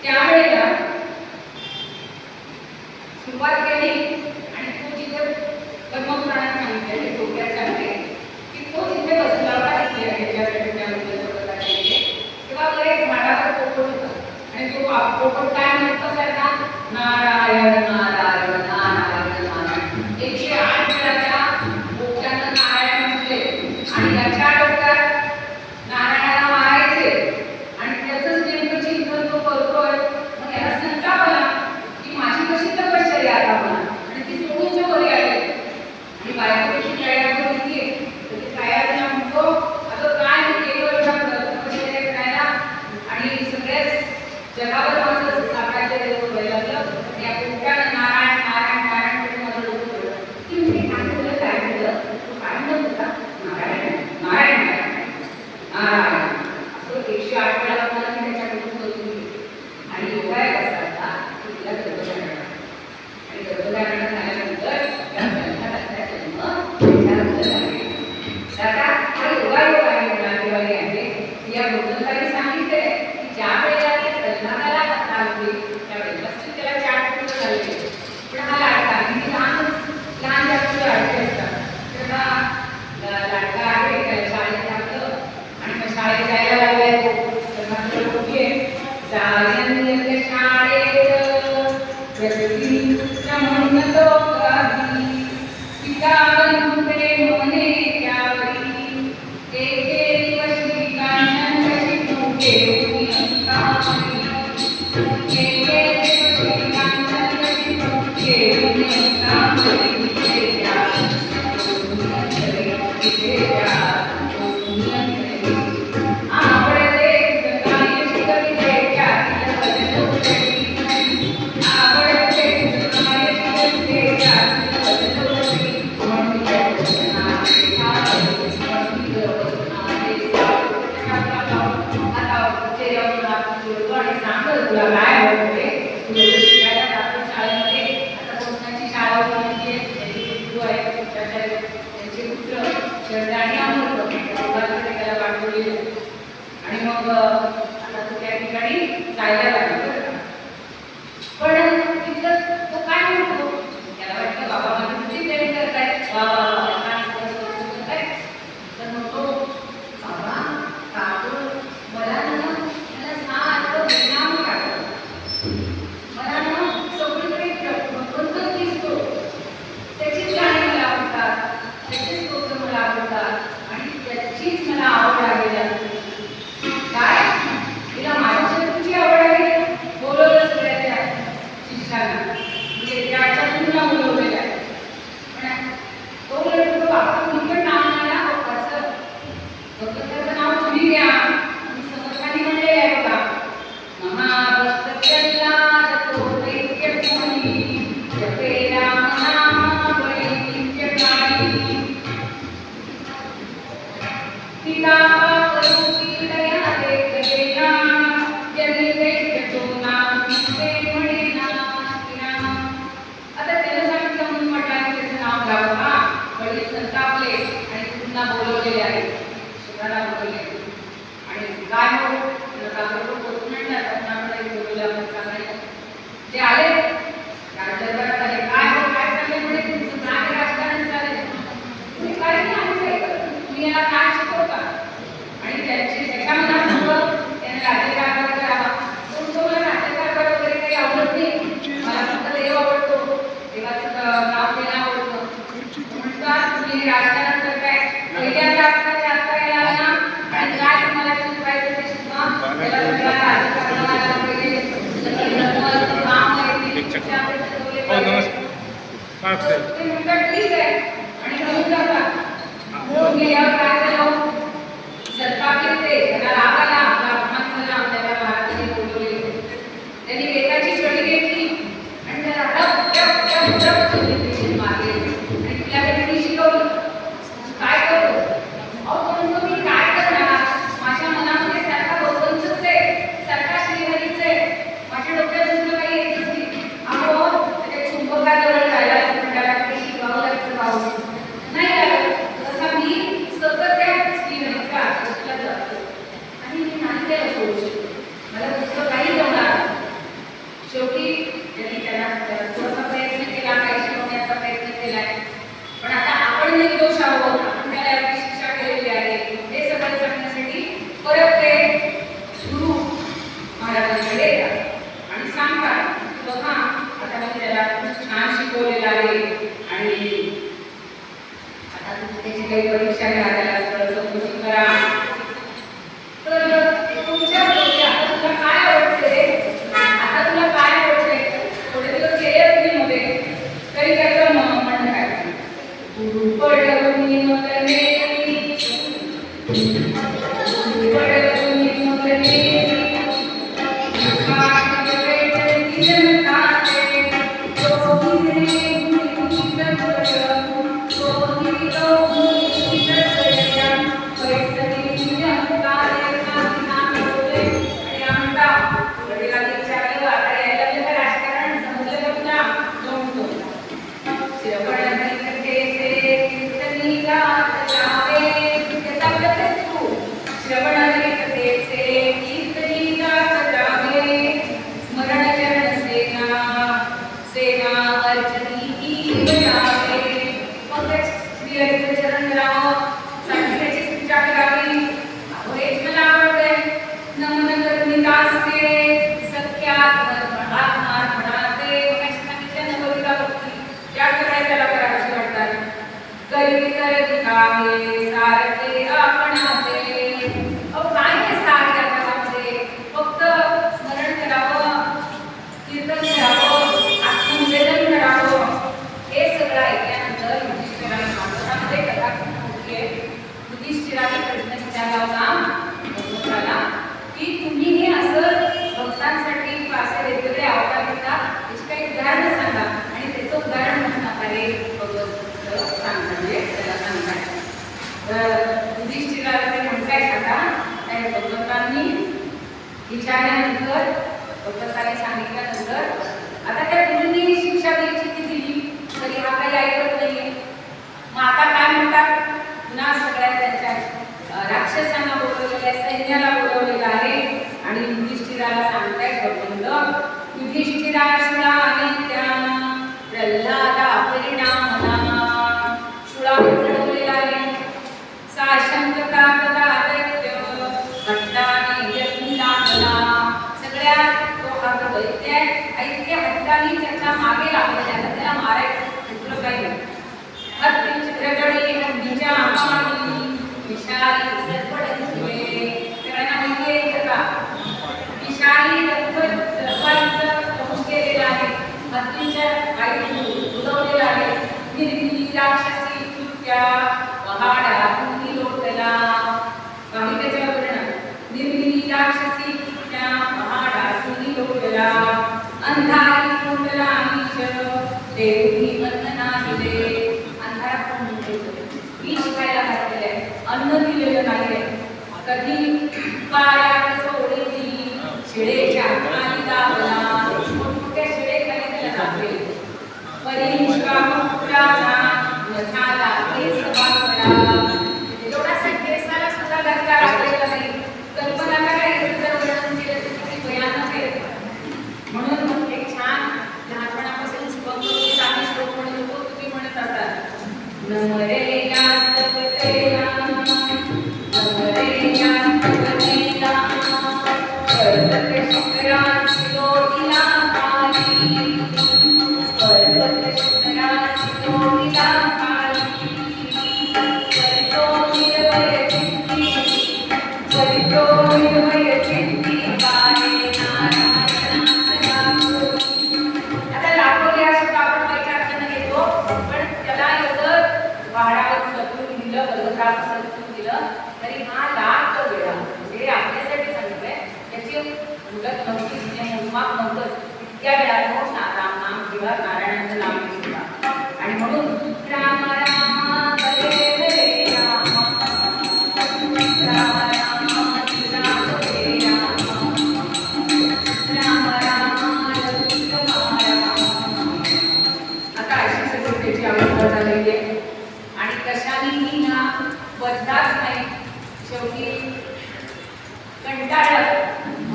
त्यावेळेला जगावर माझं साम्राज्य व्हायला लागलं. या कुठ्यानं नारायण नारायण नारायण करून माझं डोकं पडलं की मी काय झालं काय झालं तो काय म्हणत होता नारायण नारायण नारायण नारायण असं 108 वेळा मला मी त्याच्याकडून बोलून गेली. आणि योगा एक असा होता की तिला गर्भधारण आणि गर्भधारण झाल्यानंतर त्या ग्रंथात असल्या जन्म त्याच्यानंतर आहे. आता हा योगायोग आहे मुलांवाली आहे. या बुद्धंतांनी सांगितले की ज्या वेळेला ते प्रल्हादाला कथा होती त्यावेळेला त्याला 4 पूर्ण झाले. पण हा लाडका आणि ती लहान लहान जास्त लाडके असतात. तर हा लाडका आहे त्याला शाळेत टाकलं आणि मग शाळेत जायला लागलाय तो. तर मात्र कुठे जायन शाळेत प्रगतीच्या म्हणतो कधी पिता बंधुते मने त्यावरी एके दिवशी कांचन कशी तुके कामरी एके दिवशी कांचन कशी तुके कामरी तुला काय आवडते तुला शिकायला जातो शाळेमध्ये. आता कोकणाची शाळा होती त्यांची गुरु आहे त्यांचे पुत्र शरदाणी अमृत त्याला पाठवलेलं. आणि मग आता तो त्या ठिकाणी जायला लागला. पण तिथं तो काय म्हणतो त्याला वाटतं बाबा माझं किती प्रेम करतायत तर म्हणतो बाबा काकू मला ना मला सारखं परिणाम काढतो. मला ना सगळीकडे भगवंतच दिसतो. त्याचीच गाणी मला आवडतात त्याचेच स्तोत्र मला आवडतात आणि त्याचीच मला आवड आहे. काय तिला माझ्या तुझी आवड आहे बोलवलं सगळ्या शिष्याला म्हणजे त्याच्यातून तुला बोलवलेलं आहे. पण तो लढतो बाबा तुम्ही पण नाव मला बाप्पाचं भगवंताचं नाव तुम्ही घ्या. समर्थांनी म्हणलेलं आहे बघा महाभक्तप्रल्हाद तो दैत्यमुनी जपे राम नाम वैदिक्यकाळी पिता करूपी दया देखलेला जनी दैत्यो नाम तिथे म्हणेना किना. आता त्याला सांगितलं म्हणून म्हटलं की त्याचं नाव घ्यावं का. वडील संतापले आणि पुन्हा बोलवलेले आहे शिवाला बोलवले. आणि काय हो काकड बोलून म्हणतात आपणाकडे बोलवलं आपण सांगायचं. ते आले राजदरबारात आले. काय हो काय चाललंय म्हणे तुमचं काय राजकारण चाललंय. तुम्ही काय नाही आम्ही काय करतो तुम्ही याला काय शिकवता. आणि त्याच्या मनात होतं त्याने राज्यकारभार करावा. तो मला राज्यकारभार वगैरे काही आवडत नाही. मला फक्त देव आवडतो देवाचं नाव घेणं आवडतं. म्हणतात तुम्ही राजकारण करताय पहिल्यांदा आता यायला ना आणि काय तुम्हाला शिकवायचं ते शिकवा. त्याला तुम्हाला राजकारणाला पहिले काम ते म्हणतात ठीक आहे आणि घेऊन जातात. घेऊन गेल्यावर काय झालं सरकारले ते त्याला राग आला आपला अपमान झाला. त्याला महाराजांनी बोलवले त्यांनी वेताची छडी घेतली आणि त्याला रप रप रप रप चिन्ह मारले आणि तिला त्यांनी शिकवलं काय करतो. अहो म्हणतो मी काय करणार माझ्या मनामध्ये सारखा भगवंतच आहे सारखा श्रीहरीच आहे. माझ्या डोक्यात दुसरं काही येतच नाही. अहो त्या चुंबकाजवळ जायला त्याला काही शिकवावं लागतं पाहून नाही लागत. तसा मी सतत त्या श्रीहरीच्या आकाशाला जातो आणि मी नाही त्याला सोडू शकतो. मला दुसरं काही जमणार. शेवटी त्यांनी त्याला थोडासा प्रयत्न केला काही शिकवण्याचा प्रयत्न केलाय. पण आता आपण निर्दोष आहोत आपण त्याला एवढी शिक्षा केलेली आहे हे सगळं सांगण्यासाठी परत ते गुरु महाराजांकडे येतात आणि सांगतात बघा आता मी त्याला छान शिकवलेलं आहे आणि आता तुम्ही त्याची काही परीक्षा घ्या त्याला चौकशी करा. तर तुमच्या आता तुला काय आवडते आता तुला काय आवडते थोडे दिवस गेले असतील मध्ये तरी त्याचं म्हणणं काय गुरु पडवून मगने गुरु पडवून मगने आहे सारखे आपणाचे. अहो काय आहे सार या जगामध्ये? फक्त स्मरण करावं, कीर्तन करावं, आत्मनिवेदन करावं. हे सगळं ऐकल्यानंतर युधिष्ठिराने भागवतामध्ये कथा खूप मोठी आहे. युधिष्ठिराने प्रश्न विचारला होता भगवंताला की तुम्ही हे असं भक्तांसाठी असे वेगवेगळे अवतार घेता, त्याची काही उदाहरणं सांगा. आणि त्याचं उदाहरण म्हणून आकारे भगवत सांगतात, म्हणजे त्याला सांगतात. तर युधिष्ठिराला ते म्हणतायत आता त्या भगवंतांनी विचारल्यानंतर, भगवंतांनी सांगितल्यानंतर आता त्या गुरूंनी शिक्षा द्यायची ती दिली तरी हा काही ऐकत नाहीये. मग आता काय म्हणतात, पुन्हा सगळ्या त्यांच्या राक्षसांना बोलवलेलं आहे, सैन्याला बोलवलेलं आहे आणि युधिष्ठिराला सांगतायत भगवंत, युधिष्ठिराशुळा नित्या प्रल्हादा परिणामना. शुळा ठरवलेला आहे, साशंकता कदा दैत्य हट्टाने यज्ञाला. सगळ्या तो हा जो दैत्य आहे, ऐक्य हट्टाने त्याच्या मागे लागलेला आहे, त्याला मारायचं दुसरं काही नाही. हत्तीची हत्तीच्या आमानी विशाली सर्पडंचे. सगळ्यांना माहिती आहे का, विशाली सर्पांचं दंश केलेलं आहे, हत्तीच्या गायीतून बुडवलेलं आहे. निर्मिली राक्षसी कृत्या पहाडा कुणी लोटला. काही त्याच्यावर परिणाम, निर्मिली राक्षसी कृत्या पहाडा कुणी लोटला. अंधारी कुंडला मीश देवी अन्न नाहिले. अंधारात कोण विष खायला घातलेलं आहे, अन्न दिलेलं नाही. कधी पायात सोडली शिळेच्या खाली दाबला, मोठ्या शिळेखाली त्याला दाबले. परिश्रामपुत्राचा झाला केस वाकरा. एवढासा केसाला सुद्धा धक्का लागलेला नाही. कल्पना करा याचं जर वर्णन केलं तर किती भयानक आहे. म्हणून मग एक छान लहानपणापासून शुभंकरोती आम्ही श्लोक म्हणत होतो, तुम्ही म्हणत असाल, नमरे यास्तपतेला नमरे यास्तपतेला पर्वत शिखरात शिरोटीला पाली. पर्वत शिखरात शिरोटीला पाली. चरितो निर्भय चित्ती, चरितो निर्भय चित्ती गाणे नारायणाचा गातो. आता लाखो या शब्द आपण काही अर्थानं घेतो, पण त्याला एवढं पहाडावरून ढकलून दिलं, पर्वतावरून ढकलून दिलं तरी हा लाख वेळा म्हणजे आपल्यासाठी सांगितलंय. त्याची मुदत नव्हती, म्हणजे मोजमाप नव्हतंच. इतक्या वेळा तो राम नाम किंवा नारायणाचं नाम घेतला. आणि म्हणून राम राम हरे हरे राम राम राम हरे राम राम राम रघुराम राम. आता अशी सगळी त्याची अवस्था झालेली आहे आणि कशानेही ना बदलाच नाही. शेवटी कंटाळलं,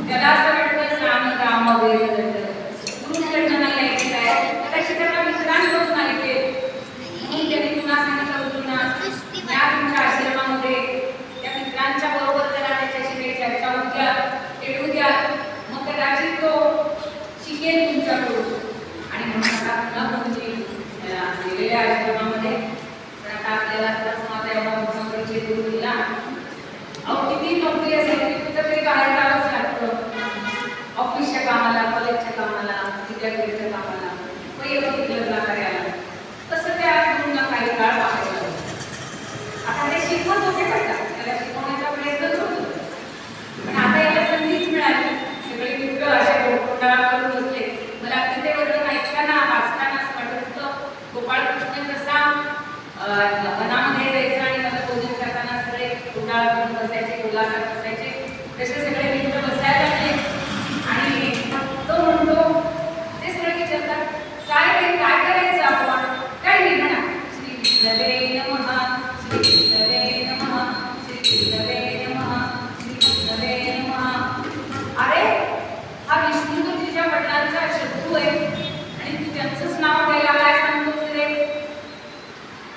त्याला असं वाटतं सांग राम वगैरे गुरुकडनं नाही ऐकत आहे, कदाचित त्याला मित्रांकडून नाही ते. म्हणून त्यांनी पुन्हा सांगितलं गुरुंना, या तुमच्या आश्रमामध्ये त्या मित्रांच्या बरोबर जरा त्याच्याशी काही चर्चा होऊ द्या, खेळू द्या, मग कदाचित तो शिकेल तुमच्याकडून. आणि म्हणून आता पुन्हा म्हणजे दिलेल्या आश्रमामध्ये. पण आता आपल्याला माझा एवढा मोठा परिचय करून दिला. अहो किती नोकरी असेल कुठंतरी बाहेर जावंच लागतं, ऑफिसच्या कामाला, कॉलेजच्या कामाला, विद्यापीठाच्या कामाला, वैयक्तिक लग्न कार्याला. तसं त्या गुरूंना काही काळ पाहायला आता ते शिकवत होते बघा, त्याला शिकवण्याचा प्रयत्न होतो. पण आता याला संधीच मिळाली. सगळे मित्र अशा गोळा करून बसले. मला तिथे वर्णन ऐकताना वाचताना असं वाटत होतं, गोपाळकृष्ण जसा वनामध्ये जायचं आणि मला भोजन करताना सगळे गोळा करून बसायचे, गोलाकार बसायचे, तसे सगळे मित्र बसायला लागले. आणि तो म्हणतो, ते सगळे विचारतात, काय करायचं आपण? काय नाही म्हणा, श्री कृष्णवे नमः, श्री कृष्णवे नमः, श्री कृष्णवे नमः, श्री कृष्णवे नमः. अरे हा विष्णू तो तुझ्या वडिलांचा शत्रू आहे आणि तू त्यांचंच नाव घ्यायला काय सांगतोस रे?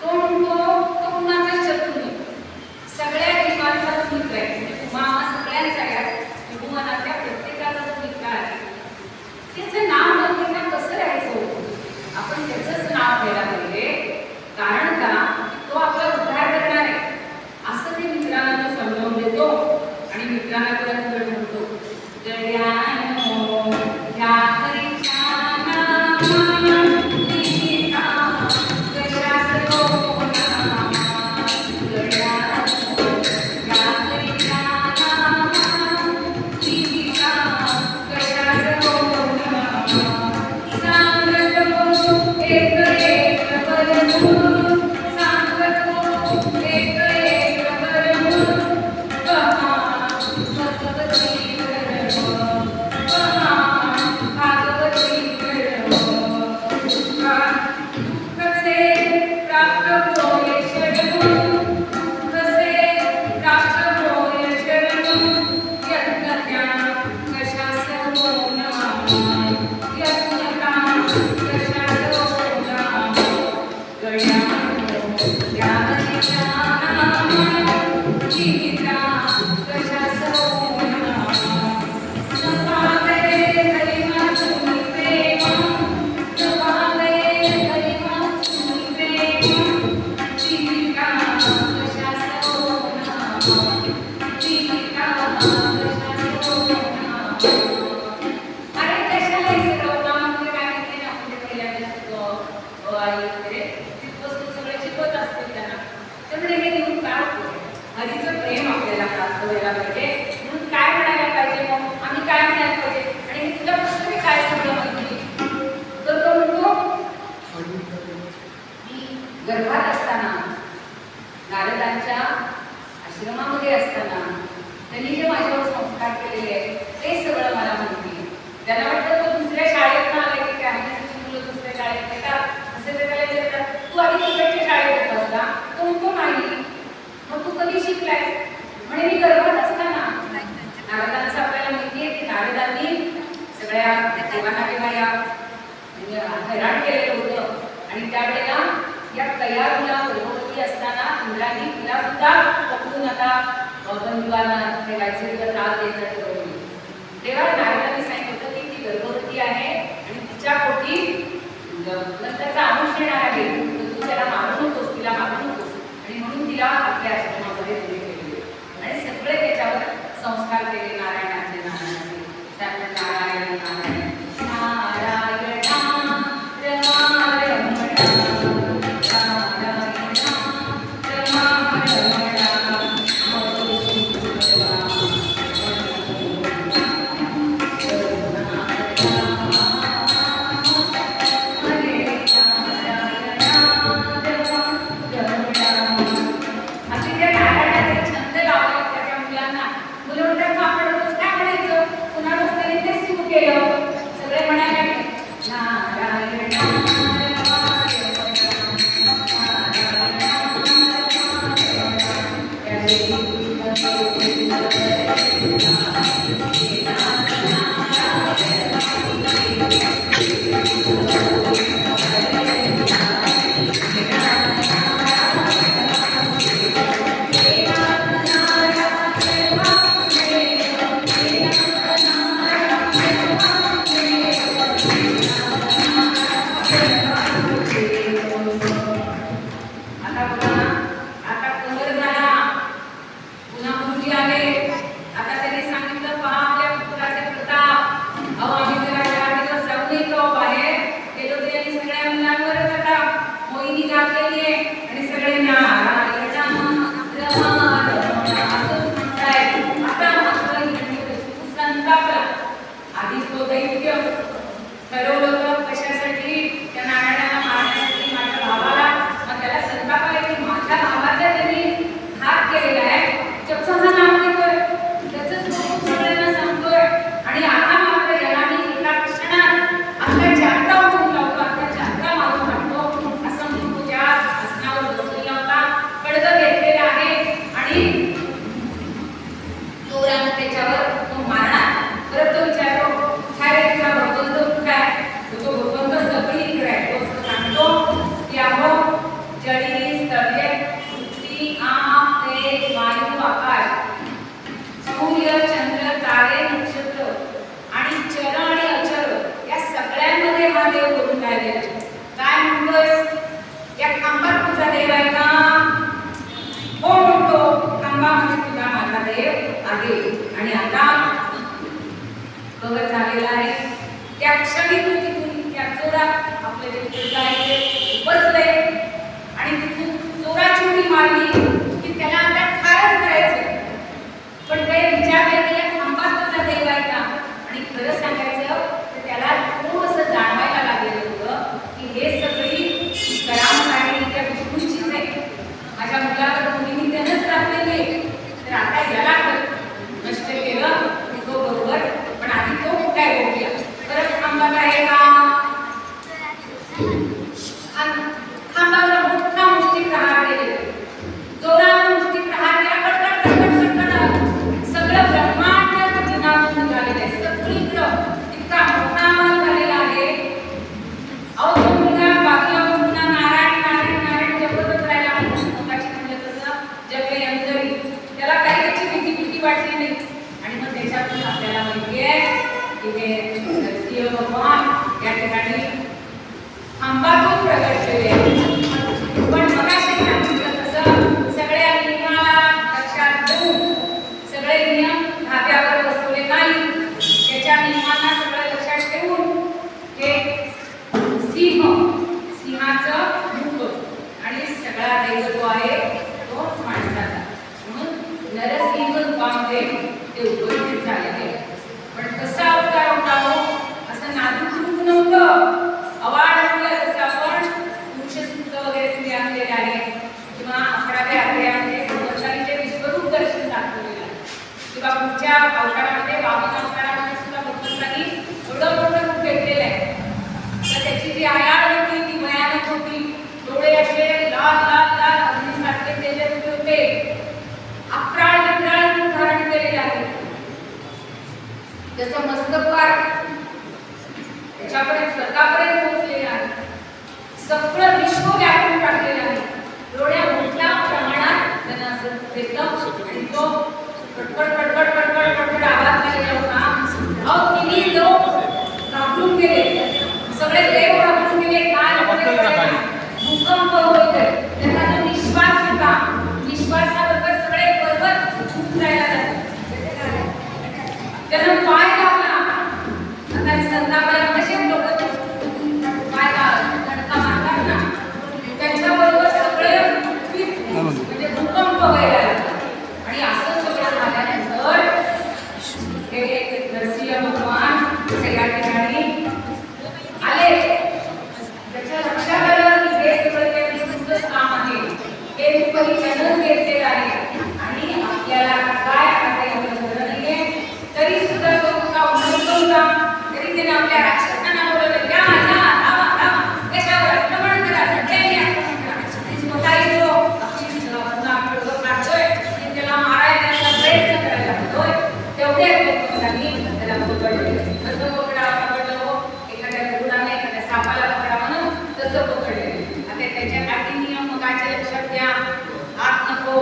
तो म्हणतो सगळ्या देवांना जेव्हा या हैराण केलेलं होतं आणि त्यावेळेला या कयारूला गर्भवती असताना इंद्राने तिला सुद्धा पकडून आता बंदिवाना ठेवायचे तिला त्रास द्यायचा ठरवली. तेव्हा नारदाने सांगितलं होतं की ती गर्भवती आहे आणि तिच्या पोटी नंतरचा अंश येणार आहे, तर तू त्याला मारू नकोस, तिला मारू नकोस, आणि म्हणून तिला आपल्या आश्रमामध्ये दिले गेले आणि सगळे त्याच्यावर संस्कार केले नारायणाचे नारायणाचे त्यामुळे नारायण नारायण किंवा 11व्या अध्यायामध्ये याच्यापर्यंत स्वतःपर्यंत पोहोचलेला आहे. सगळं विश्व व्यापून टाकलेलं आहे. एवढ्या मोठ्या प्रमाणात त्यांना असं एकदम आणि तो कटकट कटकट कटकट कटकट आवाज झालेला होता. अहो तिन्ही लोक घाबरून गेले, सगळे देव घाबरून गेले. काय भूकंप होतोय, त्यांना जो निश्वास होता, निश्वासाबरोबर सगळे पर्वत उठवायला लागले. त्यांना पाय दाबला. आता संतापाला कसे लोक पाय धडका मारतात ना, त्यांच्याबरोबर सगळे म्हणजे भूकंप व्हायला लागला. आणि असं सगळं झाल्यानंतर हे नरसिंह भगवान सगळ्या ठिकाणी आले. त्याच्या लक्षात आलं की हे सगळं काही विशिष्ट काम आहे, हे परिचलन घेतलेलं आहे आणि आपल्याला काय आता एवढं झालं नाहीये. तरी सुद्धा तो मुलगा उन्मत्त होता. तरी त्याने आपल्या राक्षसांना बोलवलं, या त्याच्यावर आक्रमण करा, सगळ्यांनी आक्रमण करा. स्वतः येतो काढतोय आणि त्याला मारायचा प्रयत्न करायला लागतोय. तेवढ्या लोकांनी त्याला पकडले. कसं पकडावं, एखाद्या रुग्णाने एखाद्या सापाला पकडा म्हणून तसं पकडले. आता त्याच्या काही नियम मगाच्या लक्षात घ्या. हात नको,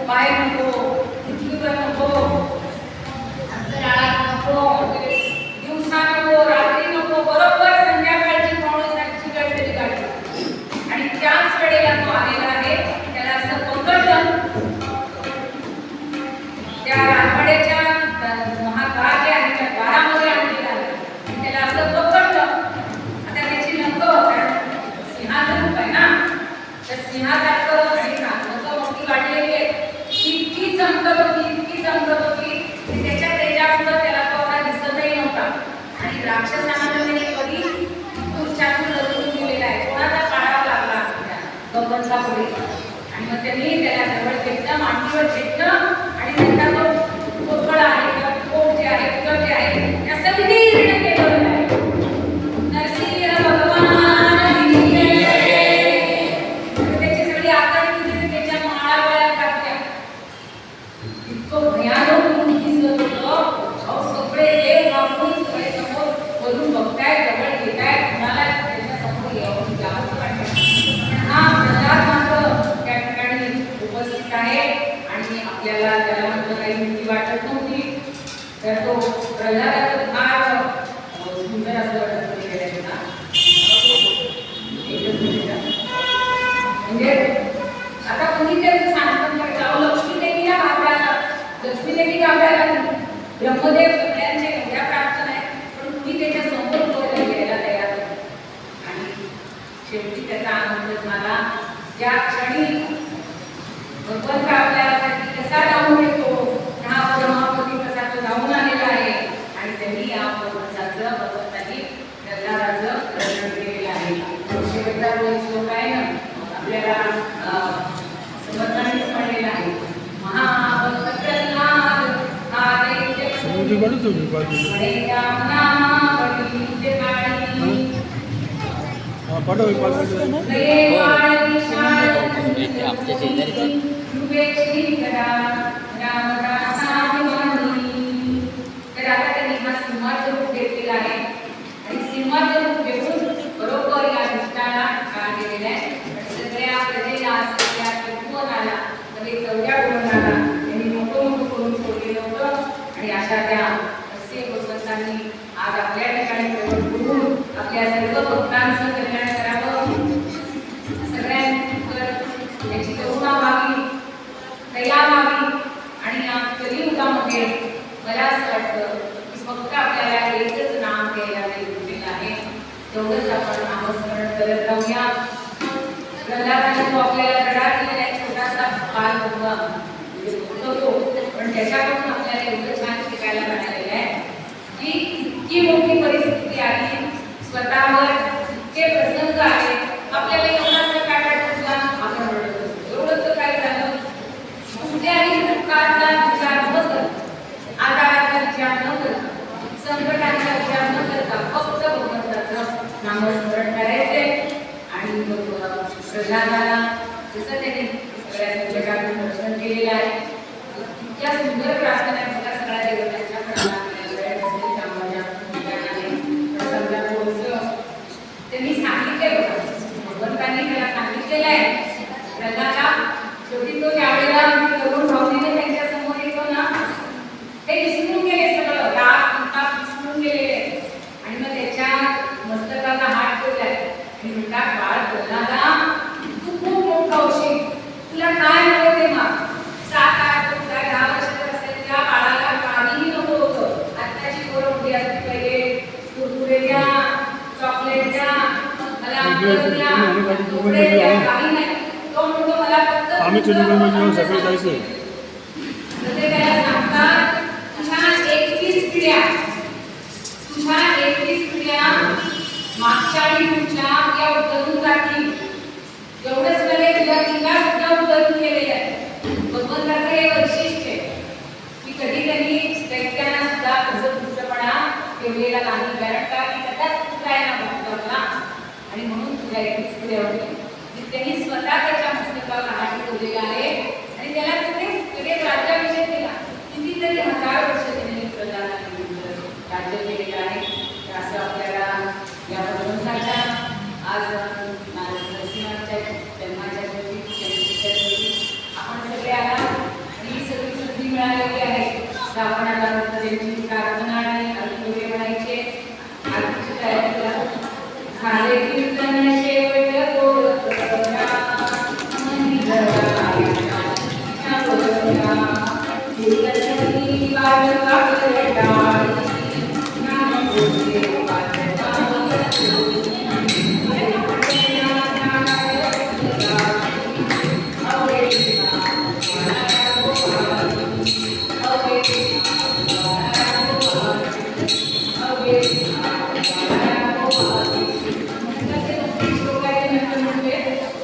पाय नको, पृथ्वीवर नको, अंतराळात नको, दिवसा नको, रात्री नको, बरोबर संध्याकाळची पावणेसातची गडबडी काढली. आणि त्याच वेळेला तो आलेला आहे. त्याला असं पकडलं. त्या राजवाड्याच्या महाद्वार जे आहे त्या द्वारामध्ये आणलेला आहे. त्याला असं पकडलं. आता त्याची नखं, सिंहाचं रूप आहे ना, त्या सिंहासारखं आणि नखं मोठी वाढलेली आहे. इतकी चमकत होती, इतकी चमकत होती की त्याच्या तेजापुढं त्याला तो आता दिसतही नव्हता. आणि राक्षसांना त्याने कधी पुढच्यातून रचून गेलेला आहे. कोणाचा काढावा लागला गप्पचा पुढे. आणि मग त्यांनी त्याला जवळ घेतलं, मांडीवर घेतलं आणि त्यांचा तो पोकळ आहे किंवा पोट जे आहे, उदर जे आहे, त्या संकीर्ण केलेलं आहे. नरसिंह भगवान त्याची सगळी आकडी त्याच्या माळावळ्या टाकल्या. इतकं भयानक म्हणून दिसत होतं. सगळे देव घाबरून सगळे समोर वरून बघताय, जवळ घेताय, कुणाला त्याच्या समोर येऊन जावंच वाटतं. पण हा प्रल्हाद मात्र त्या ठिकाणी उपस्थित आहे आणि आपल्याला त्याला मात्र काही भीती वाटत नव्हती. तर तो प्रल्हादाचं फार सुंदर असं वाटत गेलेलं ना. म्हणजे आता कोणी त्याचं सांगतो की लक्ष्मी देवीला घाबरायला, लक्ष्मी देवी घाबरायला नाही. ब्रह्मदेव सगळ्यांच्या एवढ्या प्रार्थना आहे, पण तुम्ही त्याच्या समोर घ्यायला तयार नाही. आणि शेवटी त्याचा आनंद झाला. ज्या क्षणी भगवंत आपल्यासाठी कसा जाऊन येतो, हा ब्रह्मापती कसा तो जाऊन आलेला आहे. आणि त्यांनी या भगवंतांनी प्रल्हादाचं वर्णन केलेलं आहे. शेवटचा श्लोक आहे ना, आपल्याला समर्थानेच म्हणलेला आहे. महाभक्त प्रल्हाद आमच्या शेजारी तर आता त्यांनी हा सिंहाचं रूप घेतलेला आहे. आणि सिंहाचं रूप घेऊन बरोबर या दुष्टाला काळ केलेला आहे. सगळ्या प्रजेला, सगळ्या त्रिभुवनाला, सगळे चौऱ्या गुणाला त्यांनी मोठं मोठं करून सोडलेलं होतं. आणि अशा त्या असे भगवंतांनी आज आपल्या ठिकाणी प्रकट करून आपल्या सर्व भक्तांचं कल्याण करावं. सगळ्यांवर याची करुणा व्हावी, दया व्हावी. आणि या कलियुगामध्ये मला असं वाटतं की फक्त आपल्याला एकच नाम घ्यायला दिलेलं आहे. तेवढंच आपण नामस्मरण करत राहूया. प्रल्हादाने तो आपल्याला धडा दिलेला आहे, छोटासा बाल होतो, पण त्याच्याकडून आपल्याला एवढं छान शिकायला मिळालेलं आहे की इतकी मोठी परिस्थिती आली, स्वतःवर इतके प्रसंग आले, आपल्याला एवढासा काय वाटत आपण रडत असतो. एवढंच काय झालं, कुठल्याही दुःखाचा विचार न करता, आजाराचा विचार न करता, संकटाचा विचार न करता फक्त भगवंताचं नामस्मरण करायचे. आणि प्रल्हादाला जसं त्याने सगळ्या संकटातून रक्षण केलेलं आहे, इतक्या सुंदर प्रार्थना सगळ्या देवतांच्या प्रमाणात आहे प्रल्हादा शेवटी तो ज्यावेळेला तरुण भावनेने त्यांच्या समोर येतो ना ते विसरून गेले सगळं राग संताप विसरून गेलेले आणि मग त्याच्या मस्तकाला हात ठेवलाय आणि म्हणतात बाळ प्रल्हादा तू खूप मोठा होशील तुला काय हवं ते माग 7-8 10 वर्षाचं असेल त्या बाळाला काहीही नको होतं आत्ताची पोरं मोठी असली पाहिजे कुरकुरे द्या चॉकलेट द्या मला अंगण द्या कपडे द्या काही नाही तो म्हणतो मला फक्त आम्ही चित्रपट सगळे जायचं तर ते त्याला सांगतात तुझ्या 21 पिढ्या मागच्या आणि पुढच्या या उतरून जातील एवढंच नव्हे तुझ्या पिढ्या सुद्धा उतरून गेलेल्या आहेत भगवंताचं हे वैशिष्ट्य आहे की कधी त्यांनी दैत्यांना सुद्धा तसं दुष्टपणा ठेवलेला नाही कारण का की त्याचाच पुत्र आहे ना भगवंताला आणि म्हणून तुझ्या 21 पिढ्या होती त्यांनी स्वतः त्याच्या मस्तकावर हात ठेवलेला आहे आणि त्याला लगेच राज्याभिषेक केला कितीतरी 1000 वर्ष त्यांनी प्रधानांनी राज्य केलेलं आहे तर असं आपल्याला या भगवंताच्या आज नरसिंहाच्या जन्माच्या दिवशी आपण सगळे आला आणि ही सगळी संधी मिळालेली आहे तर आपण आता त्यांची प्रार्थना आणि आरती म्हणायचे आरतीची तयारी करा झाले कीर्तन शेवट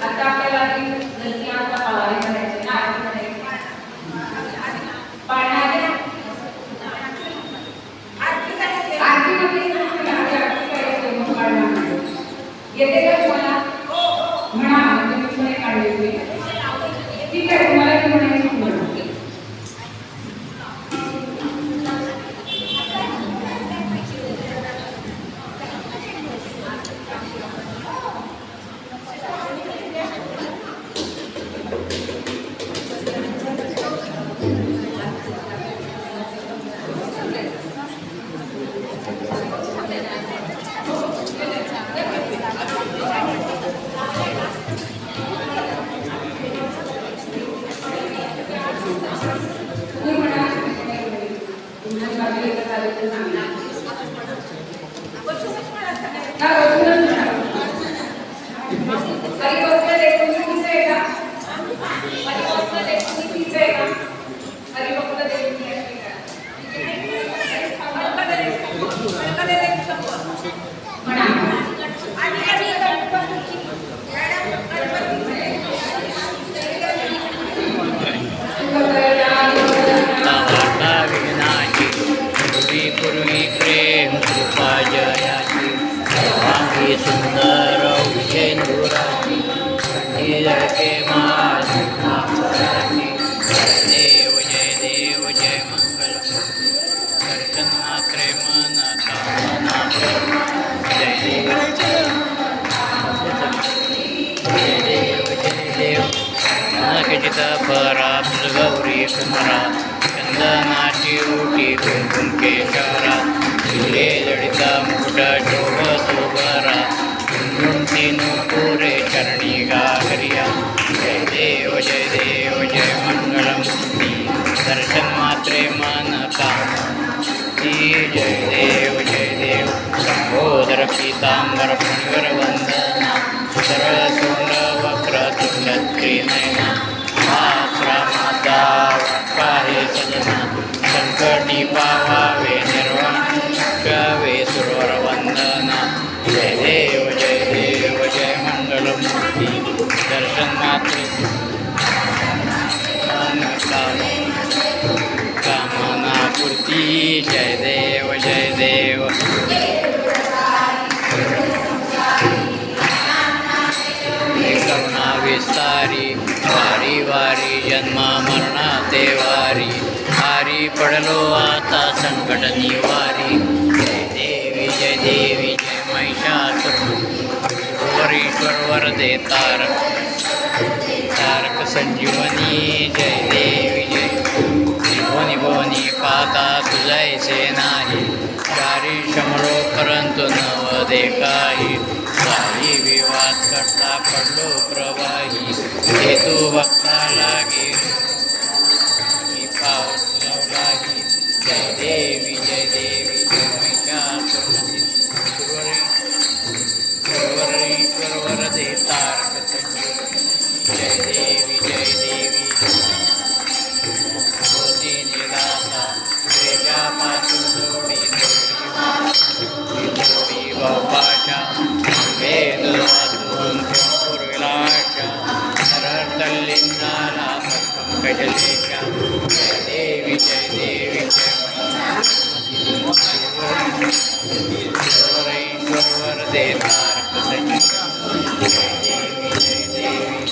आता आपल्याला नरसिंहाचा पावारी करायचे ना आरती पाळणारे आरतीमध्ये आरती करायची मग पाळणारे येते का तुम्हाला म्हणा म्हणजे मी तुम्ही काढले ठीक आहे तुम्हाला ती म्हणायची म्हणा सुंदर विजयनुराची के देव जय मंगल दर्शन मात्रे मन कामना जय देव नखचित परा गौरी कुमरा चंदनाची उटी कुंकुम केशरा फुले जडिता मुकुट शोभतो बरा कुंती नुपुरे चरणी गागरिया जय जय मंगलमूर्ती दर्शन मात्रे मन कामती जय देव संबोधर पीतांबर फणिवर वंदना सरळ सोंड वक्र तुल्य त्रिनयना आश्रमाचा वाहे सजना संकटी पावावे निर्वाण गावे सुरवर वंदना जय देव जय मंगलमूर्ती दर्शन मात्रे कामना पूर्ती जय देव करुणा विस्तारी वारी वारी जन्मा मरणा देवारी हारी पडलो आता संकट निवारी जय देवी जय महिषासुर ईश्वर वर देतार तारक संजीवनी जय देवी जय. निभोनी भोनी पाहता तुझायचे नाही, चारी शमलो परंतु नव काही. काही विवाद करता पडलो प्रवाही, हे तू बघता लागे पाऊस लावलाही. जय देवी जय देवी जय महिषासुरमर्दिनी वरदे तारक संजीवनी. जय देवी जय देवी होती निराशा, वेजापासून जोडी जोडी बापाच्या वेद वाचून पूर्विलाच्या नरतल्लिंगाला पंकजलेच्या. जय देवी जय देवी जय ईश्वर दे तारक संजीवनी. जय देवी जय देवी.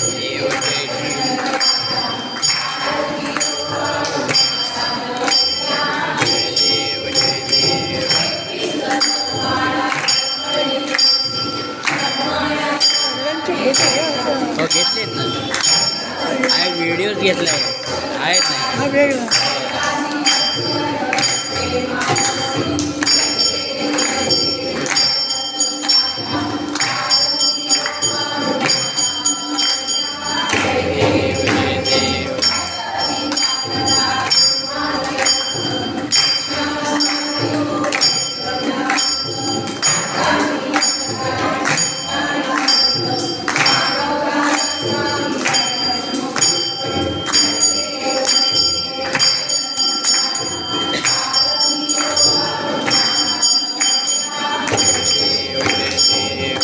देव जय श्री जय देव जय देव. हो घेतलेत ना, आहे व्हिडिओज घेतला आहेत नाही. हा वेगळा देव जय देव. देव जय देव.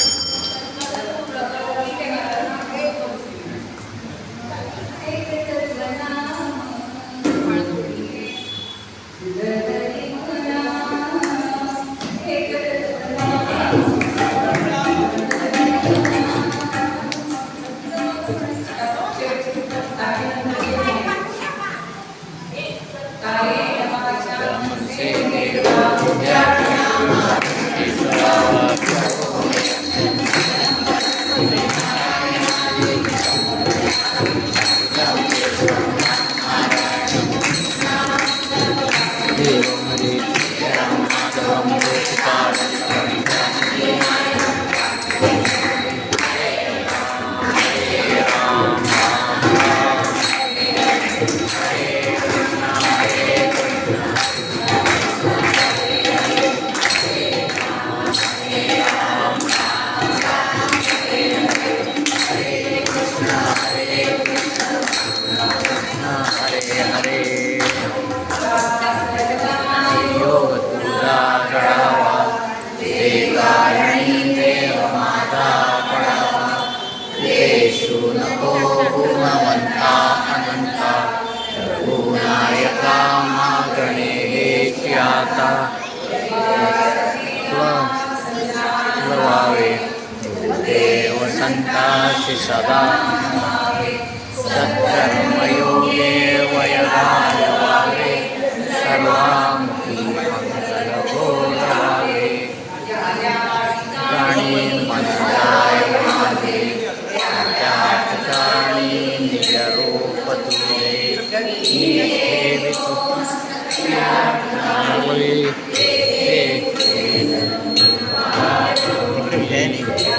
मनसे देव हरे हरे. योग तुझा जळावा, देवकारणी देव माता पडावा. येशू नको गुणवंता अनंता, गुणायका मागणे हेची आता. स्लवावे देव संताशी सदा, सत्कर्मयोगे वयगायवावे. सर्वामुखी मंगल बोलावे, प्राणी मंगलाय माझे. त्या ठिकाणी निज रूप तुझे, ठेवितो